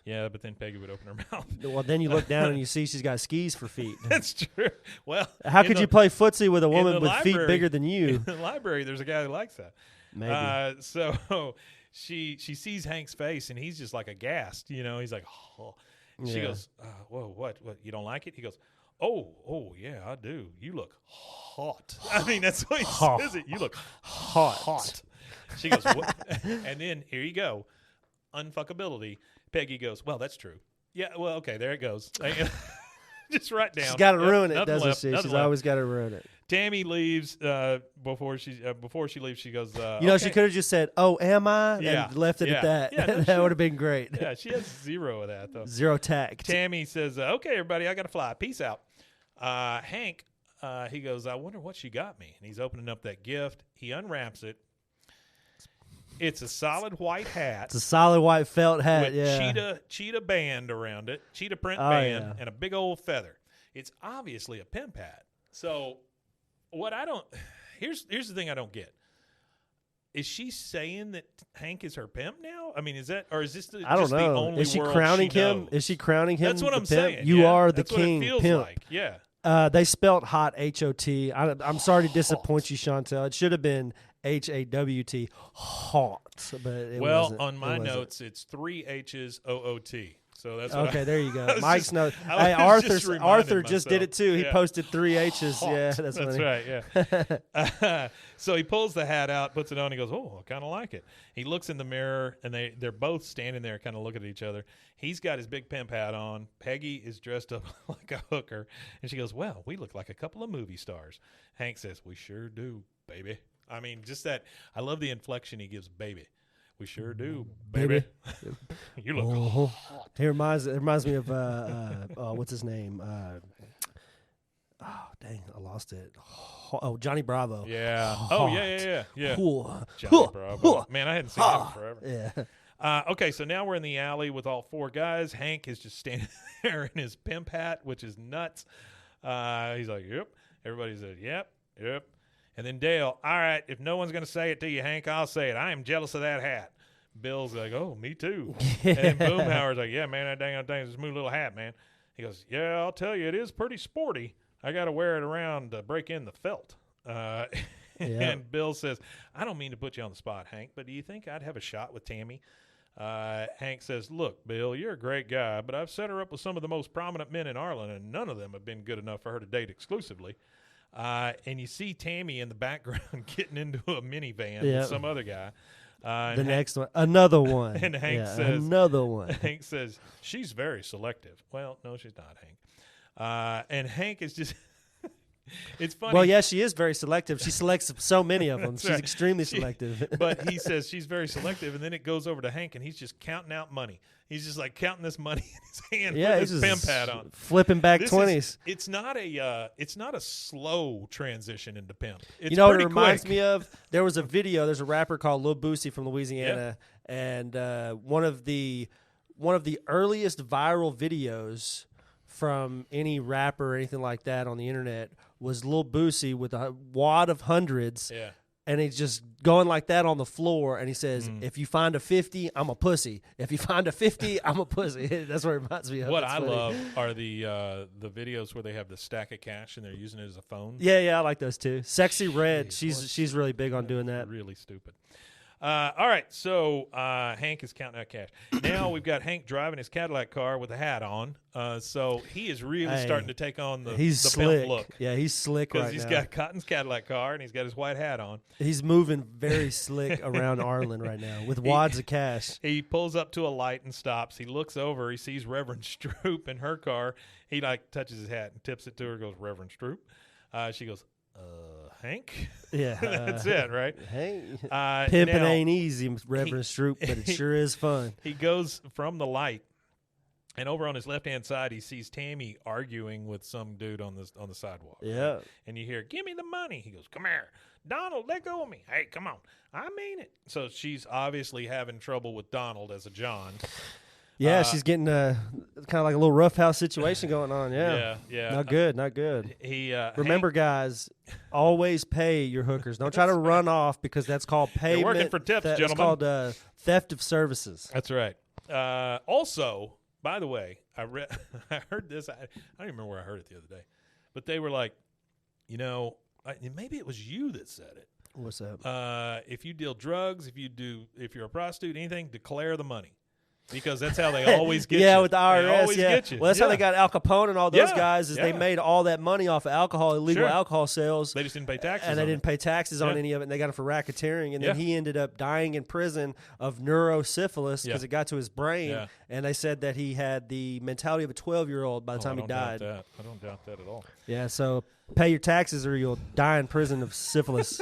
Yeah, but then Peggy would open her mouth. Well, then you look down and you see she's got skis for feet. That's true. Well, how could you play footsie with a woman with feet bigger than you? In the library, there's a guy who likes that. Maybe. So she sees Hank's face and he's just like aghast. You know, he's like, "Oh." She goes, "Whoa, what? You don't like it?" He goes, Oh, yeah, I do. You look hot. I mean, that's what he says. You look hot. She goes, "What?" And then here you go, unfuckability. Peggy goes, "Well, that's true. Yeah, well, okay, there it goes." Just write down. She's got to ruin it, doesn't she? She's always got to ruin it. Tammy leaves before she leaves. She goes, she could have just said, "Oh, am I?" and left it at that. Yeah, no, that would have been great. Yeah, she has zero of that though. Zero tact. Tammy says, "Okay, everybody, I got to fly. Peace out." Hank, he goes, "I wonder what she got me." And he's opening up that gift. He unwraps it. It's a solid white hat. It's a solid white felt hat. With cheetah band around it, cheetah print band, and a big old feather. It's obviously a pimp hat. So. Here's the thing I don't get. Is she saying that Hank is her pimp now? I mean, is that, or is this the only is she world crowning she him? knows? Is she crowning him? That's what I'm pimp? saying. You are the That's king what it feels pimp. like. Yeah. They spelled hot H-O-T. I'm sorry to disappoint you, Chantel. It should have been H-A-W-T. Hot. But it wasn't. On my notes, it's 3 H's O-O-T. So that's what there you go. Mike's note. Hey, Arthur just did it too. He posted 3 H's. Hot. Yeah, that's funny. right. Yeah. So he pulls the hat out, puts it on. He goes, "Oh, I kind of like it." He looks in the mirror, and they're both standing there, kind of looking at each other. He's got his big pimp hat on. Peggy is dressed up like a hooker, and she goes, "Well, we look like a couple of movie stars." Hank says, "We sure do, baby." I mean, just that. I love the inflection he gives, "baby." We sure do, baby. You look hot. It reminds me of what's his name? Dang, I lost it. Oh, Johnny Bravo. Yeah. Hot. Oh, yeah. Johnny Bravo. Man, I hadn't seen him forever. Yeah. Okay, so now we're in the alley with all 4 guys. Hank is just standing there in his pimp hat, which is nuts. He's like, "Yep." Everybody says, "Yep." And then Dale, "All right, if no one's going to say it to you, Hank, I'll say it. I am jealous of that hat." Bill's like, "Oh, me too." And then Boomhauer's like, "Yeah, man, that dang thing is a smooth little hat, man." He goes, "Yeah, I'll tell you, it is pretty sporty. I got to wear it around to break in the felt." And Bill says, "I don't mean to put you on the spot, Hank, but do you think I'd have a shot with Tammy?" Hank says, "Look, Bill, you're a great guy, but I've set her up with some of the most prominent men in Arlen, and none of them have been good enough for her to date exclusively." And you see Tammy in the background getting into a minivan with some other guy. Next one, another one. And Hank says, another one. Hank says, "She's very selective." Well, no, she's not, Hank. And Hank is just, it's funny. Well, yeah, she is very selective. She selects so many of them. She's right. extremely selective. But he says she's very selective, and then it goes over to Hank, and he's just counting out money. He's just like counting this money in his hand with his pimp hat on, flipping back 20s. It's not a slow transition into pimp. It's you know what it quick. reminds me of? There was a video. There's a rapper called Lil Boosie from Louisiana, and one of the earliest viral videos from any rapper or anything like that on the internet was Lil Boosie with a wad of hundreds. Yeah. And he's just going like that on the floor, and he says, "If you find a 50, I'm a pussy. If you find a 50, I'm a pussy." That's what it reminds me of. What I love are the videos where they have the stack of cash and they're using it as a phone. Yeah, I like those too. Sexy Red, she's really big on doing that. Really stupid. All right, so Hank is counting out cash. Now we've got Hank driving his Cadillac car with a hat on. So he is really starting to take on the slick. pimp look. Yeah, he's slick right now. Because he's got Cotton's Cadillac car and he's got his white hat on. He's moving very slick around Arlen right now with wads of cash. He pulls up to a light and stops. He looks over. He sees Reverend Stroop in her car. He touches his hat and tips it to her. Goes, Reverend Stroop. She goes, Hank? Yeah. That's it, right? Hank. Pimping ain't easy, Reverend Stroop, but it sure is fun. He goes from the light, and over on his left-hand side, he sees Tammy arguing with some dude on the sidewalk. Yeah. Right? And you hear, give me the money. He goes, come here. Donald, let go of me. Hey, come on. I mean it. So she's obviously having trouble with Donald as a John. Yeah, she's getting kind of like a little roughhouse situation going on. Yeah. Not good, not good. Remember, guys, always pay your hookers. Don't try to run off because that's called payment. You're working for tips, gentlemen. It's called theft of services. That's right. Also, by the way, I heard this. I don't even remember where I heard it the other day, but they were like, maybe it was you that said it. What's that? If you deal drugs, if you're a prostitute, anything, declare the money. Because that's how they always get you. Yeah, with the IRS. They always get you. Well, that's how they got Al Capone and all those guys is they Yeah. made all that money off of illegal alcohol sales. They just didn't pay taxes And they on didn't pay taxes on any of it, and they got it for racketeering. And then he ended up dying in prison of neurosyphilis because it got to his brain. Yeah. And they said that he had the mentality of a 12-year-old by the time he died. I don't doubt that at all. Yeah, so pay your taxes or you'll die in prison of syphilis.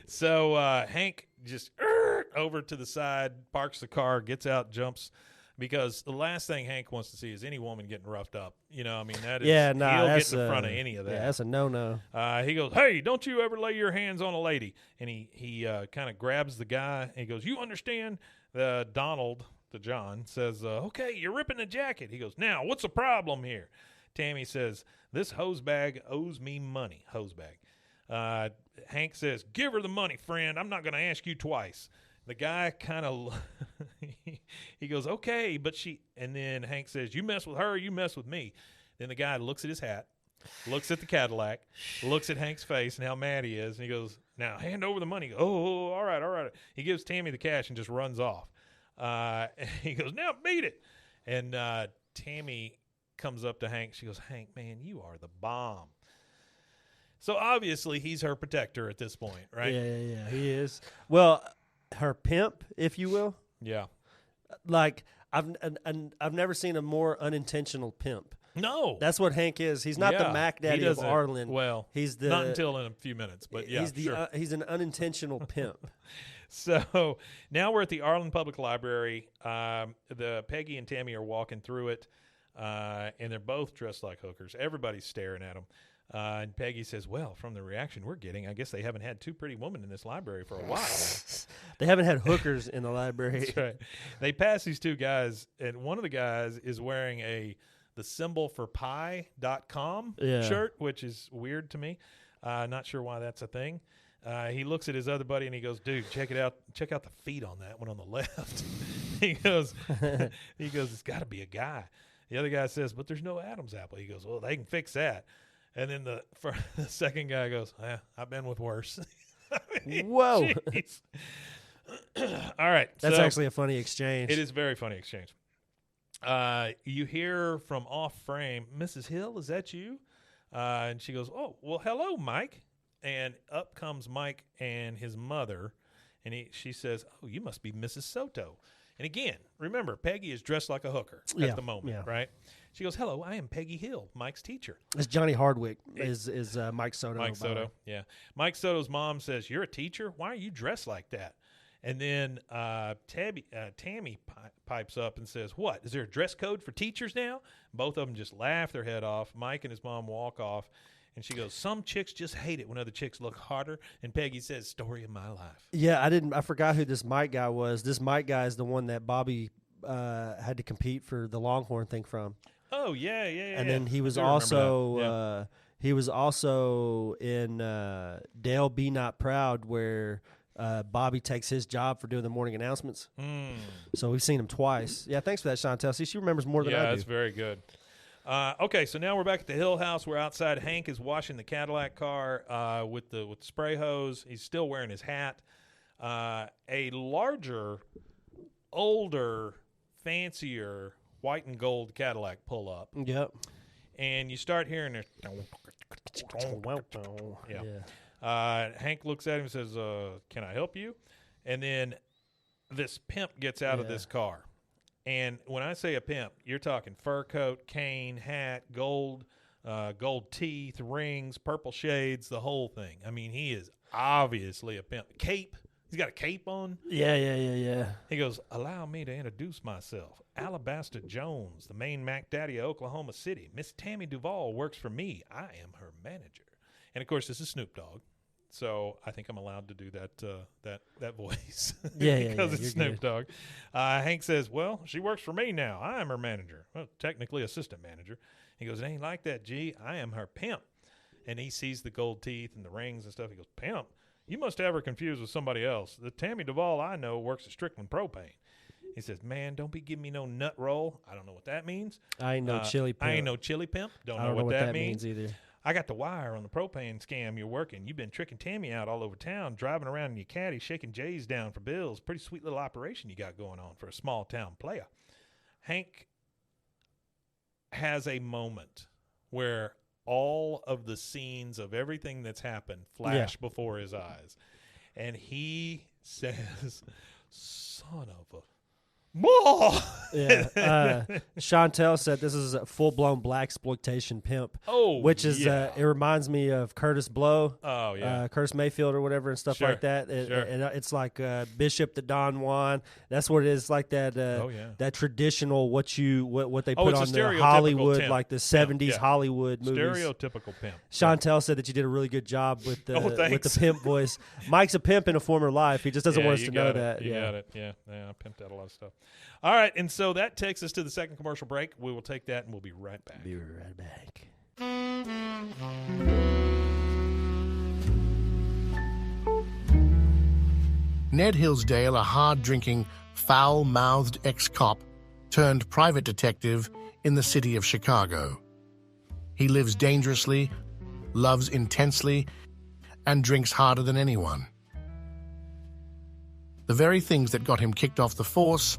So Hank just over to the side, parks the car, gets out, jumps. Because the last thing Hank wants to see is any woman getting roughed up. That is, he'll get in front of any of that. Yeah, that's a no-no. He goes, hey, don't you ever lay your hands on a lady. And he kind of grabs the guy, and he goes, you understand? Donald, to John, says, okay, you're ripping the jacket. He goes, now, what's the problem here? Tammy says, this hosebag owes me money, hosebag. Hank says, give her the money, friend. I'm not going to ask you twice. The guy kind of, he goes, okay, but and then Hank says, you mess with her, you mess with me. Then the guy looks at his hat, looks at the Cadillac, looks at Hank's face and how mad he is, and he goes, now hand over the money. Oh, all right. He gives Tammy the cash and just runs off. He goes, now beat it. And Tammy comes up to Hank. She goes, Hank, man, you are the bomb. So obviously he's her protector at this point, right? Yeah, he is. Well, her pimp, if you will. Yeah. Like I've never seen a more unintentional pimp. No, that's what Hank is. He's not the Mac Daddy of Arlen. Well, he's not until in a few minutes, but yeah, he's an unintentional pimp. So now we're at the Arlen Public Library. The Peggy and Tammy are walking through it, and they're both dressed like hookers. Everybody's staring at them. And Peggy says, well, from the reaction we're getting, I guess they haven't had two pretty women in this library for a while. They haven't had hookers in the library. That's right. They pass these two guys, and one of the guys is wearing the symbol for pie.com shirt, which is weird to me. Not sure why that's a thing. He looks at his other buddy, and he goes, dude, check it out. Check out the feet on that one on the left. He goes, it's got to be a guy. The other guy says, but there's no Adam's apple. He goes, well, they can fix that. And then the second guy goes, I've been with worse. Whoa. All right. That's actually a funny exchange. It is a very funny exchange. You hear from off frame, Mrs. Hill, is that you? And she goes, oh, well, hello, Mike. And up comes Mike and his mother. And she says, oh, you must be Mrs. Soto. And again, remember, Peggy is dressed like a hooker at the moment, right? She goes, hello, I am Peggy Hill, Mike's teacher. It's Johnny Hardwick is Mike Soto. Mike Soto, yeah. Mike Soto's mom says, you're a teacher? Why are you dressed like that? And then Tammy pipes up and says, what, is there a dress code for teachers now? Both of them just laugh their head off. Mike and his mom walk off. And she goes, some chicks just hate it when other chicks look hotter. And Peggy says, story of my life. Yeah, I forgot who this Mike guy was. This Mike guy is the one that Bobby had to compete for the Longhorn thing from. Oh, yeah. And then he was also in Dale Be Not Proud, where Bobby takes his job for doing the morning announcements. So we've seen him twice. Yeah, thanks for that, Chantel. See, she remembers more than I do. Yeah, that's very good. Okay, so now we're back at the Hill House. We're outside. Hank is washing the Cadillac car with the spray hose. He's still wearing his hat. a larger, older, fancier white and gold Cadillac pull up. Yep. And you start hearing it. Yeah. Hank looks at him and says, can I help you? And then this pimp gets out of this car. And when I say a pimp, you're talking fur coat, cane, hat, gold teeth, rings, purple shades, the whole thing. I mean, he is obviously a pimp. Cape. He's got a cape on. Yeah. He goes, allow me to introduce myself. Alabaster Jones, the main Mac Daddy of Oklahoma City. Miss Tammy Duvall works for me. I am her manager. And, of course, this is Snoop Dogg. So I think I'm allowed to do that voice. Because it's Snoop Dogg. Hank says, well, she works for me now. I am her manager. Well, technically assistant manager. He goes, it ain't like that, G. I am her pimp. And he sees the gold teeth and the rings and stuff. He goes, pimp? You must have her confused with somebody else. The Tammy Duvall I know works at Strickland Propane. He says, man, don't be giving me no nut roll. I don't know what that means. I ain't no chili pimp. I ain't no chili pimp. Don't know what that means either. I got the wire on the propane scam you're working. You've been tricking Tammy out all over town, driving around in your caddy, shaking J's down for bills. Pretty sweet little operation you got going on for a small town player. Hank has a moment where all of the scenes of everything that's happened flash before his eyes. And he says, son of a... Chantel said this is a full-blown blaxploitation pimp. Which is it reminds me of Curtis Blow. Curtis Mayfield or whatever and stuff like that. And it's like Bishop the Don Juan. That's what it is, like that. That traditional what they put on the Hollywood, pimp. Like the 70s Hollywood movies. Stereotypical pimp. Chantel said that you did a really good job with the pimp voice. Mike's a pimp in a former life. He just doesn't want us to know that. You got it. Yeah, I pimped out a lot of stuff. All right, and so that takes us to the second commercial break. We will take that, and we'll be right back. Ned Hillsdale, a hard-drinking, foul-mouthed ex-cop turned private detective in the city of Chicago. He lives dangerously, loves intensely, and drinks harder than anyone. The very things that got him kicked off the force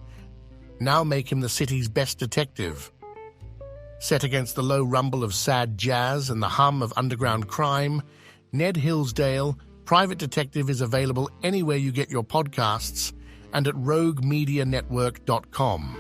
now make him the city's best detective. Set against the low rumble of sad jazz and the hum of underground crime, Ned Hillsdale, Private Detective, is available anywhere you get your podcasts and at roguemedianetwork.com.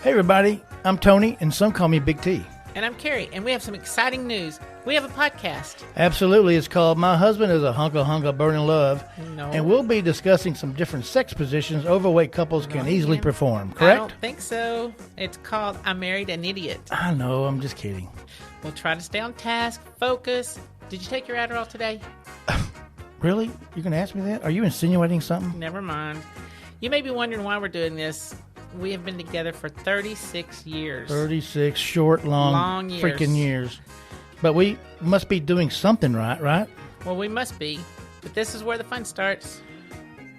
Hey everybody, I'm Tony, and some call me Big T. And I'm Carrie, and we have some exciting news. We have a podcast. Absolutely, it's called My Husband is a Hunka Burning Love. No. And we'll be discussing some different sex positions overweight couples can easily perform, correct? I don't think so. It's called I Married an Idiot. I know, I'm just kidding. We'll try to stay on task, focus. Did you take your Adderall today? Really? You're going to ask me that? Are you insinuating something? Never mind. You may be wondering why we're doing this. We have been together for 36 years. 36 short, long years. Freaking years. But we must be doing something right? Well, we must be. But this is where the fun starts.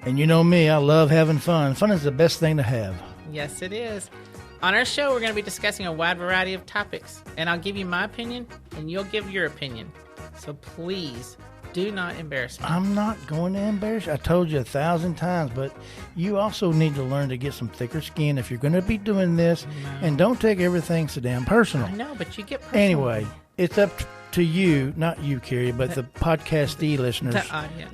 And you know me, I love having fun. Fun is the best thing to have. Yes, it is. On our show, we're going to be discussing a wide variety of topics. And I'll give you my opinion, and you'll give your opinion. So please, do not embarrass me. I'm not going to embarrass you. I told you 1,000 times, but you also need to learn to get some thicker skin if you're going to be doing this. No. And don't take everything so damn personal. I know, but you get personal. Anyway, it's up to you, not you, Carrie, but the podcastee listeners,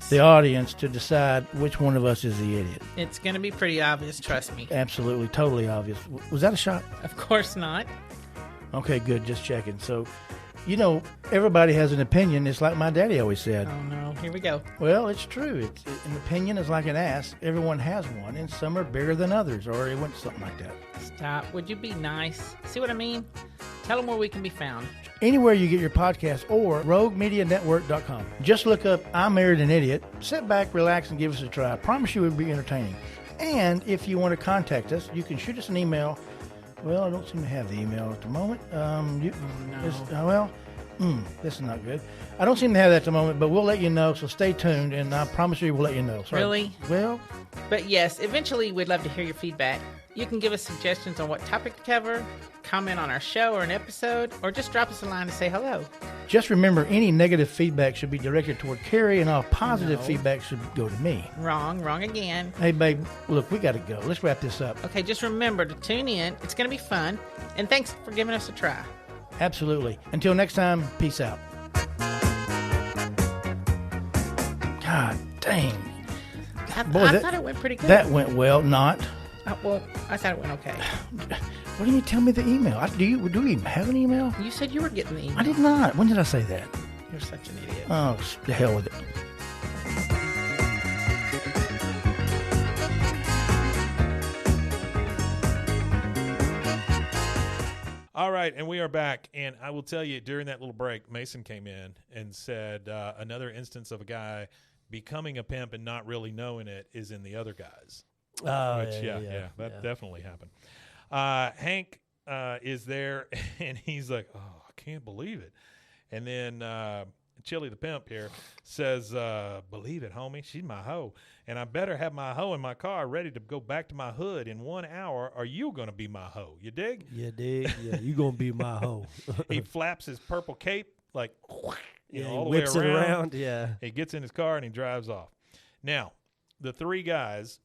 the audience, to decide which one of us is the idiot. It's going to be pretty obvious, trust me. Absolutely, totally obvious. Was that a shot? Of course not. Okay, good, just checking. So, you know, everybody has an opinion. It's like my daddy always said. Oh, no. Here we go. Well, it's true. An opinion is like an ass. Everyone has one, and some are bigger than others, or it went something like that. Stop. Would you be nice? See what I mean? Tell them where we can be found. Anywhere you get your podcast or roguemedianetwork.com. Just look up I Married an Idiot. Sit back, relax, and give us a try. I promise you it will be entertaining. And if you want to contact us, you can shoot us an email. Well, I don't seem to have the email at the moment. This is not good. I don't seem to have that at the moment, but we'll let you know, so stay tuned, and I promise you we'll let you know. Sorry. Really? Well, But yes, eventually we'd love to hear your feedback. You can give us suggestions on what topic to cover, comment on our show or an episode, or just drop us a line to say hello. just remember any negative feedback should be directed toward Carrie, and all positive feedback should go to me. Wrong again. Hey, babe, look, we got to go. Let's wrap this up. Okay, just remember to tune in. It's going to be fun. And thanks for giving us a try. Absolutely. Until next time, peace out. God dang. I Boy, thought it went pretty good. That went well, not. Well, I thought it went okay. Why didn't you tell me the email? Do you even have an email? You said you were getting the email. I did not. When did I say that? You're such an idiot. Oh, the hell with it. All right, and we are back. And I will tell you, during that little break, Mason came in and said another instance of a guy becoming a pimp and not really knowing it is in the other guys. Yeah, That definitely happened. Hank is there, and he's like, "Oh, I can't believe it." And then Chili the pimp here says, "Believe it, homie, she's my hoe, and I better have my hoe in my car ready to go back to my hood in 1 hour, or you gonna be my hoe. You dig?" Yeah, dig. Yeah, you gonna be my hoe. He flaps his purple cape like, all He the whips way it around. around. Yeah. He gets in his car and he drives off. Now, the three guys,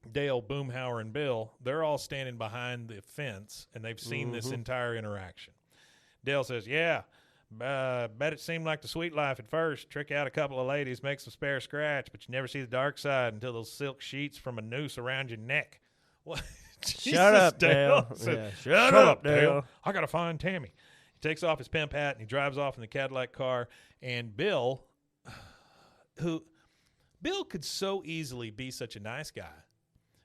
Dale, Boomhauer, and Bill, they're all standing behind the fence, and they've seen this entire interaction. Dale says, "Yeah, bet it seemed like the sweet life at first. Trick out a couple of ladies, make some spare scratch, but you never see the dark side until those silk sheets from a noose around your neck." What? Shut up, Dale. Said, Yeah, Shut up, Dale. I got to find Tammy. He takes off his pimp hat and he drives off in the Cadillac car. And Bill could so easily be such a nice guy,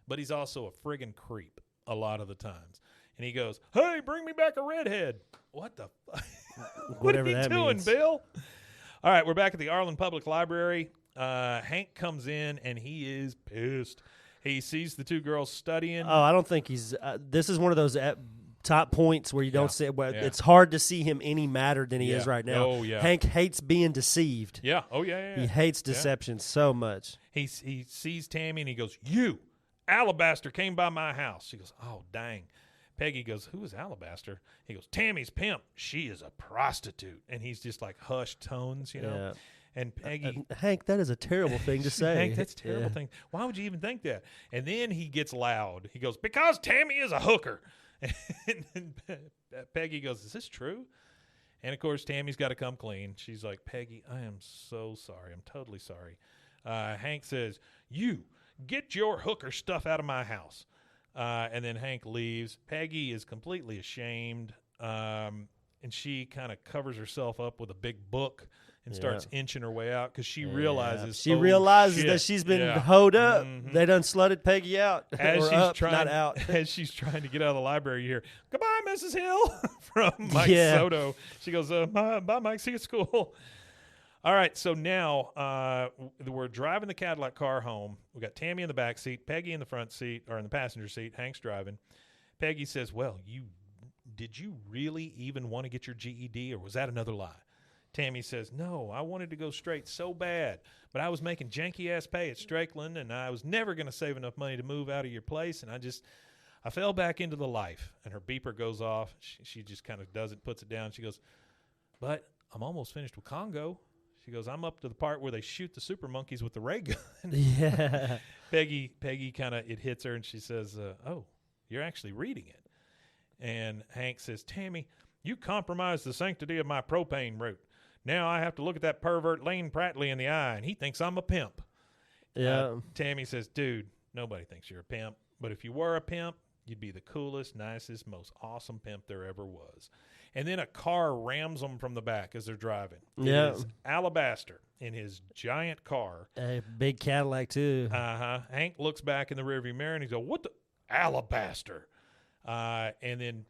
but he's also a friggin' creep a lot of the times. And he goes, "Hey, bring me back a redhead." What the what Whatever are you that doing, means. Bill? All right, we're back at the Arlen Public Library. Hank comes in, and he is pissed. He sees the two girls studying. Oh, I don't think he's. This is one of those top points where you don't see. Well, Yeah. It's hard to see him any madder than he Yeah. is right now. Oh, yeah. Hank hates being deceived. Yeah. Oh, yeah. He hates deception so much. He sees Tammy, and he goes, "You, Alabaster came by my house." She goes, "Oh, dang." Peggy goes, "Who is Alabaster?" He goes, "Tammy's pimp. She is a prostitute." And he's just like hushed tones, you know. Yeah. And Peggy, Hank, that is a terrible thing to say. Hank, that's a terrible thing. Why would you even think that? And then he gets loud. He goes, "Because Tammy is a hooker." And then Peggy goes, "Is this true?" And of course, Tammy's got to come clean. She's like, "Peggy, I am so sorry. I'm totally sorry." Hank says, "You get your hooker stuff out of my house." And then Hank leaves. Peggy is completely ashamed, and she kind of covers herself up with a big book and starts inching her way out because she realizes She realizes shit. that she's been hoed up. They done slutted Peggy out. As or she's up, trying, not out. as she's trying to get out of the library, you hear, "Goodbye, Mrs. Hill," from Mike Yeah. Soto. She goes, "Bye, Mike. See you at school." All right, so now we're driving the Cadillac car home. We got Tammy in the back seat, Peggy in the front seat, or in the passenger seat. Hank's driving. Peggy says, "Well, did you really even want to get your GED, or was that another lie?" Tammy says, "No, I wanted to go straight so bad, but I was making janky-ass pay at Strakeland, and I was never going to save enough money to move out of your place, and I fell back into the life." And her beeper goes off. She just kind of does it, puts it down. She goes, "But I'm almost finished with Congo." She goes, "I'm up to the part where they shoot the super monkeys with the ray gun." Yeah. Peggy kind of, it hits her, and she says, "Oh, you're actually reading it." And Hank says, "Tammy, you compromised the sanctity of my propane route. Now I have to look at that pervert Lane Prattley in the eye, and he thinks I'm a pimp." Yeah. Tammy says, "Dude, nobody thinks you're a pimp. But if you were a pimp, you'd be the coolest, nicest, most awesome pimp there ever was." And then a car rams them from the back as they're driving. Yeah. It is Alabaster in his giant car. A big Cadillac, too. Hank looks back in the rearview mirror, and he goes, "What the Alabaster?" And then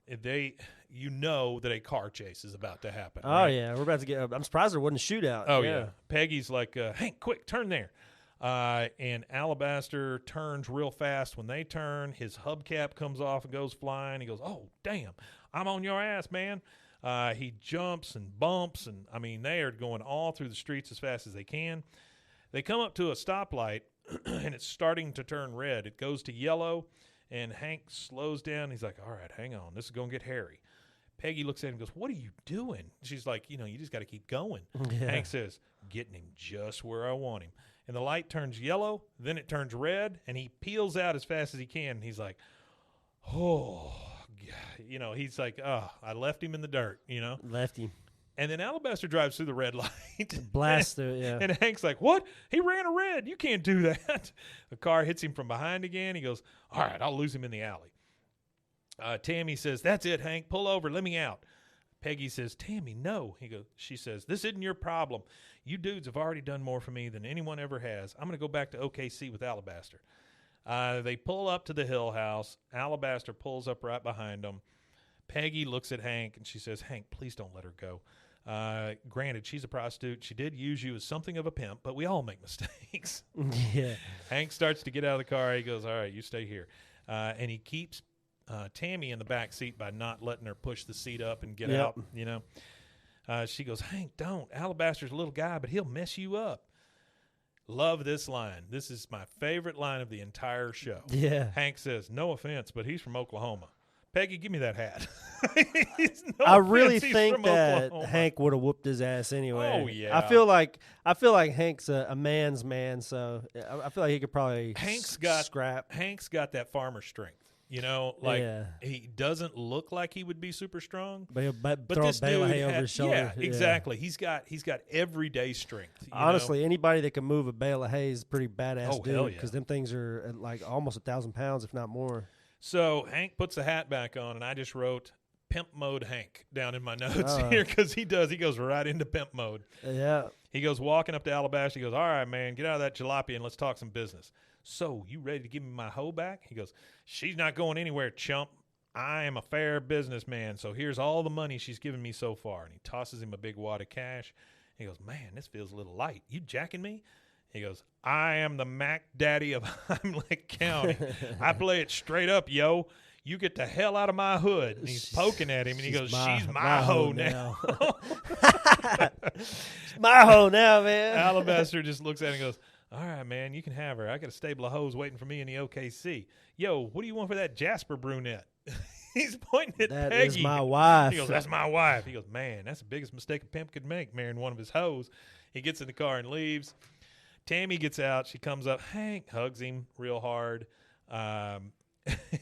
you know that a car chase is about to happen. Oh, right? yeah. We're about to get – I'm surprised there wasn't a shootout. Oh, yeah. Peggy's like, "Hank, quick, turn there." And Alabaster turns real fast. When they turn, his hubcap comes off and goes flying. He goes, "Oh, damn, I'm on your ass, man." He jumps and bumps, and I mean, they are going all through the streets as fast as they can. They come up to a stoplight, and it's starting to turn red. It goes to yellow, and Hank slows down. He's like, all right, hang on. This is going to get hairy. Peggy looks at him and goes, what are you doing? She's like, you just got to keep going. Yeah. Hank says, getting him just where I want him. And the light turns yellow, then it turns red, and he peels out as fast as he can. And he's like, oh, he's like, oh, I left him in the dirt, Left him. And then Alabaster drives through the red light. Blast through, yeah. And Hank's like, what? He ran a red. You can't do that. The car hits him from behind again. He goes, all right, I'll lose him in the alley. Tammy says, that's it, Hank. Pull over. Let me out. Peggy says, Tammy, no. She says, this isn't your problem. You dudes have already done more for me than anyone ever has. I'm going to go back to OKC with Alabaster. They pull up to the Hill House. Alabaster pulls up right behind them. Peggy looks at Hank, and she says, Hank, please don't let her go. Granted, she's a prostitute. She did use you as something of a pimp, but we all make mistakes. Yeah. Hank starts to get out of the car. He goes, all right, you stay here. And he keeps Tammy in the back seat by not letting her push the seat up and get out, She goes, Hank, don't. Alabaster's a little guy, but he'll mess you up. Love this line. This is my favorite line of the entire show. Yeah. Hank says, no offense, but he's from Oklahoma. Peggy, give me that hat. I really think that Hank would have whooped his ass anyway. Oh, yeah. I feel like Hank's a man's man, so I feel like he could probably scrap. Hank's got that farmer strength. He doesn't look like he would be super strong. But throw a bale of hay over his shoulder. Yeah, exactly. He's got everyday strength. Honestly, anybody that can move a bale of hay is a pretty badass dude, because them things are like almost 1,000 pounds, if not more. So Hank puts the hat back on, and I just wrote pimp mode Hank down in my notes here, because he goes right into pimp mode. Yeah. He goes walking up to Alabaster. He goes, all right, man, get out of that jalopy and let's talk some business. So, you ready to give me my hoe back? He goes, she's not going anywhere, chump. I am a fair businessman, so here's all the money she's given me so far. And he tosses him a big wad of cash. He goes, man, this feels a little light. You jacking me? He goes, I am the Mac Daddy of Heimlich County. I play it straight up, yo. You get the hell out of my hood. And he's poking at him, and he goes, she's my hoe now. It's my hoe now, man. Alabaster just looks at him and goes, all right, man, you can have her. I got a stable of hoes waiting for me in the OKC. Yo, what do you want for that Jasper brunette? He's pointing at Peggy. That is my wife. He goes, that's my wife. He goes, man, that's the biggest mistake a pimp could make, marrying one of his hoes. He gets in the car and leaves. Tammy gets out. She comes up. Hank hugs him real hard. And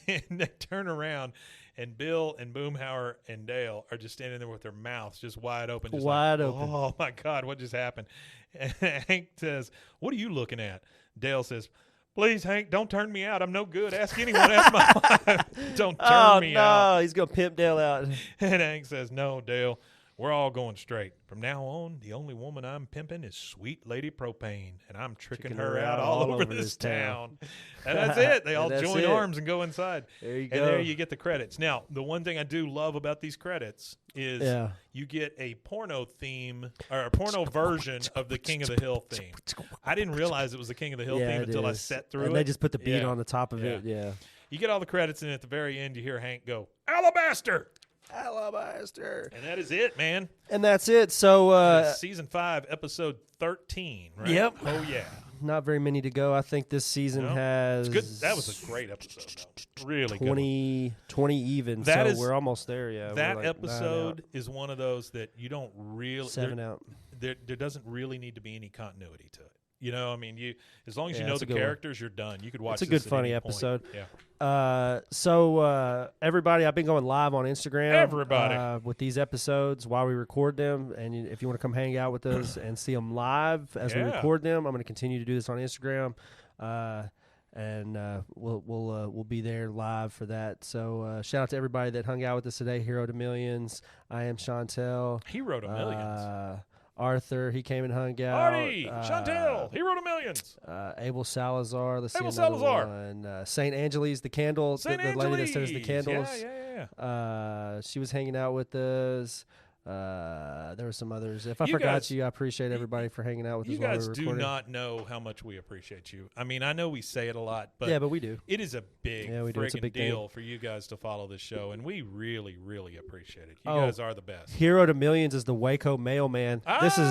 they turn around, and Bill and Boomhauer and Dale are just standing there with their mouths just wide open. Just wide like, open. Oh, my God, what just happened? And Hank says, what are you looking at? Dale says, please, Hank, don't turn me out. I'm no good. Ask anyone. Ask my wife. Don't turn me out. Oh, no, he's going to pimp Dale out. And Hank says, no, Dale, we're all going straight. From now on, the only woman I'm pimping is Sweet Lady Propane, and I'm tricking her out all over this town. And that's it. They all join arms and go inside. There you go. And there you get the credits. Now, the one thing I do love about these credits is you get a porno theme or a porno version of the King of the Hill theme. I didn't realize it was the King of the Hill theme until I sat through it. And they just put the beat on the top of it. Yeah. You get all the credits, and at the very end, you hear Hank go, Alabaster! Alabaster. And that is it, man. And that's it. So season 5, episode 13, right? Yep. Oh, yeah. Not very many to go. I think this season has... It's good. That was a great episode, though. Really 20 even. That so we're almost there, yeah. That episode is one of those that you don't really... 7 out. There doesn't really need to be any continuity to it. You know, I mean, as long as you know the characters, you're done. You could watch this. It's a good, funny episode. Yeah. So everybody, I've been going live on Instagram. Everybody. With these episodes while we record them, and if you want to come hang out with us and see them live as we record them, I'm going to continue to do this on Instagram, and we'll be there live for that. So shout out to everybody that hung out with us today. Hero to Millions. I am Chantel. Hero to Millions. Arthur, he came and hung out. Artie, Chantel, Hero to Millions. Abel Salazar, let's Abel see another Salazar. one. St. Angeli's, the candle, the lady that sends the candles. Yeah. She was hanging out with us. There were some others. If I You forgot guys- you, I appreciate everybody for hanging out with You us while we guys were do recording. not know how much we appreciate you. I mean, I know we say it a lot, but Yeah, but we do. it is a big, Yeah, we do. It's a friggin' big deal thing. for you guys to follow this show, and we really, really appreciate it. You Oh. guys are the best. Hero to Millions is the Waco mailman. This there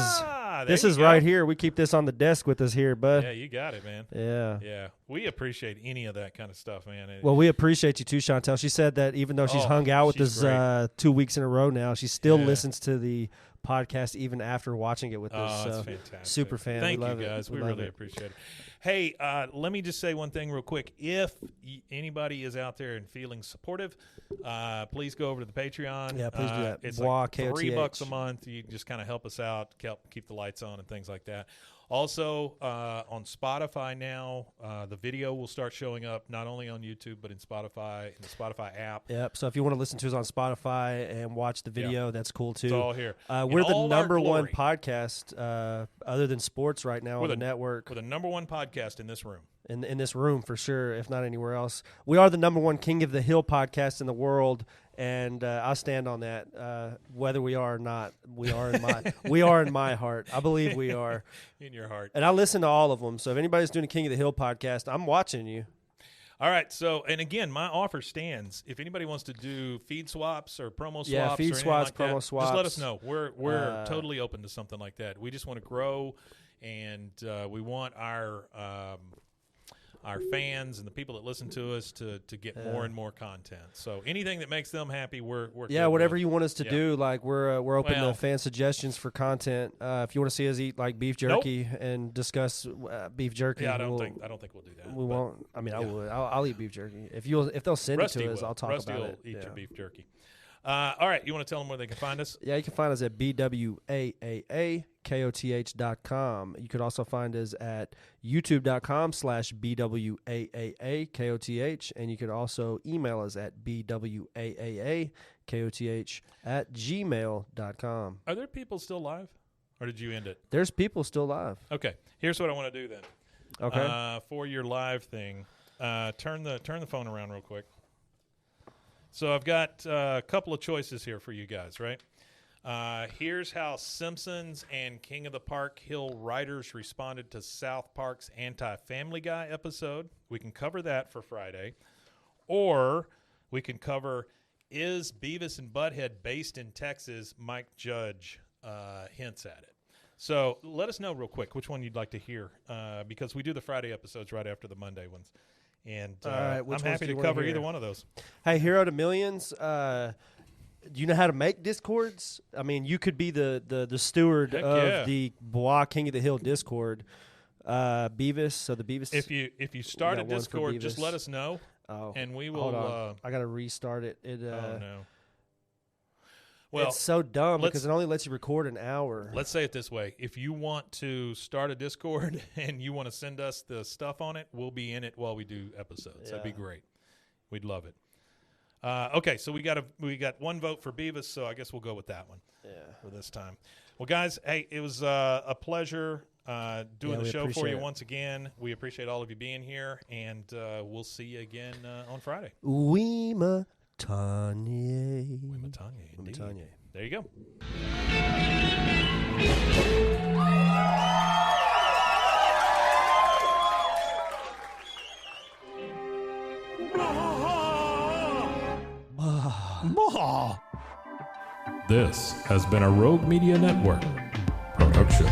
is you go. right here. We keep this on the desk with us here, bud. Yeah, you got it, man. Yeah. Yeah, we appreciate any of that kind of stuff, man. Well, we appreciate you too, Chantel. She said that even though she's hung out with she's us 2 weeks in a row now, she still Yeah. listens to the podcast even after watching it with us. Oh, So that's fantastic. super fan. Thank we love you, it. guys. We love really it. appreciate it. Hey, let me just say one thing real quick. If anybody is out there and feeling supportive, please go over to the Patreon. Yeah, please do that. It's Bois, like $3 KOTH. a month. You can just kind of help us out, keep the lights on and things like that. Also, on Spotify now, the video will start showing up not only on YouTube but in Spotify, in the Spotify app. Yep. So if you want to listen to us on Spotify and watch the video, that's cool too. It's all here. We're In the all our number one glory. podcast other than sports right now on the network. We're the number one podcast in this room. In this room for sure, if not anywhere else. We are the number one King of the Hill podcast in the world, and I stand on that. Whether we are or not, we are in my heart. I believe we are. In your heart. And I listen to all of them. So if anybody's doing a King of the Hill podcast, I'm watching you. All right, so, and again, my offer stands. If anybody wants to do feed swaps or promo swaps, Yeah, feed or anything swaps, like that, promo swaps. just let us know. We're totally open to something like that. We just want to grow, and we want our fans and the people that listen to us to get more and more content. So anything that makes them happy, we're Yeah, good whatever with. you want us to do. Like we're open Well- to fan suggestions for content. If you want to see us eat like beef jerky and discuss beef jerky, Yeah, I don't think we'll do that. we but won't. I mean, I would. I'll eat beef jerky if they'll send Rusty it to us. will. I'll talk Rusty about will it. eat Yeah. your beef jerky. All right, you want to tell them where they can find us? Yeah, you can find us at BWAAAKOTH.com. You could also find us at youtube.com/BWAAAKOTH. And you could also email us at BWAAAKOTH@gmail.com. Are there people still live, or did you end it? There's people still live. Okay, here's what I want to do then. Okay. For your live thing, turn the phone around real quick. So I've got a couple of choices here for you guys, right? Here's how Simpsons and King of the Park Hill writers responded to South Park's anti-Family Guy episode. We can cover that for Friday. Or we can cover, is Beavis and Butthead based in Texas? Mike Judge hints at it. So let us know real quick which one you'd like to hear, because we do the Friday episodes right after the Monday ones. And All right, I'm which ones happy do to you wanna cover hear? either one of those. Hey, Hero to Millions, do you know how to make Discords? I mean, you could be the steward Heck of yeah. the Bois King of the Hill Discord. Beavis, so the Beavis. If you start a got one for Discord, just Beavis. let us know, Oh, and we hold will. on. I got to restart it. Oh no. Well, it's so dumb let's- because it only lets you record an hour. let's say it this way: if you want to start a Discord and you want to send us the stuff on it, we'll be in it while we do episodes. That'd be Yeah. great. We'd love it. Okay, so we got one vote for Beavis, so I guess we'll go with that one. For this time. Well, guys, hey, it was a pleasure doing the we show for appreciate you it. once again. We appreciate all of you being here, and we'll see you again on Friday. Weema Tanya. Matanya, indeed. Tanya. There you go. This has been a Rogue Media Network production.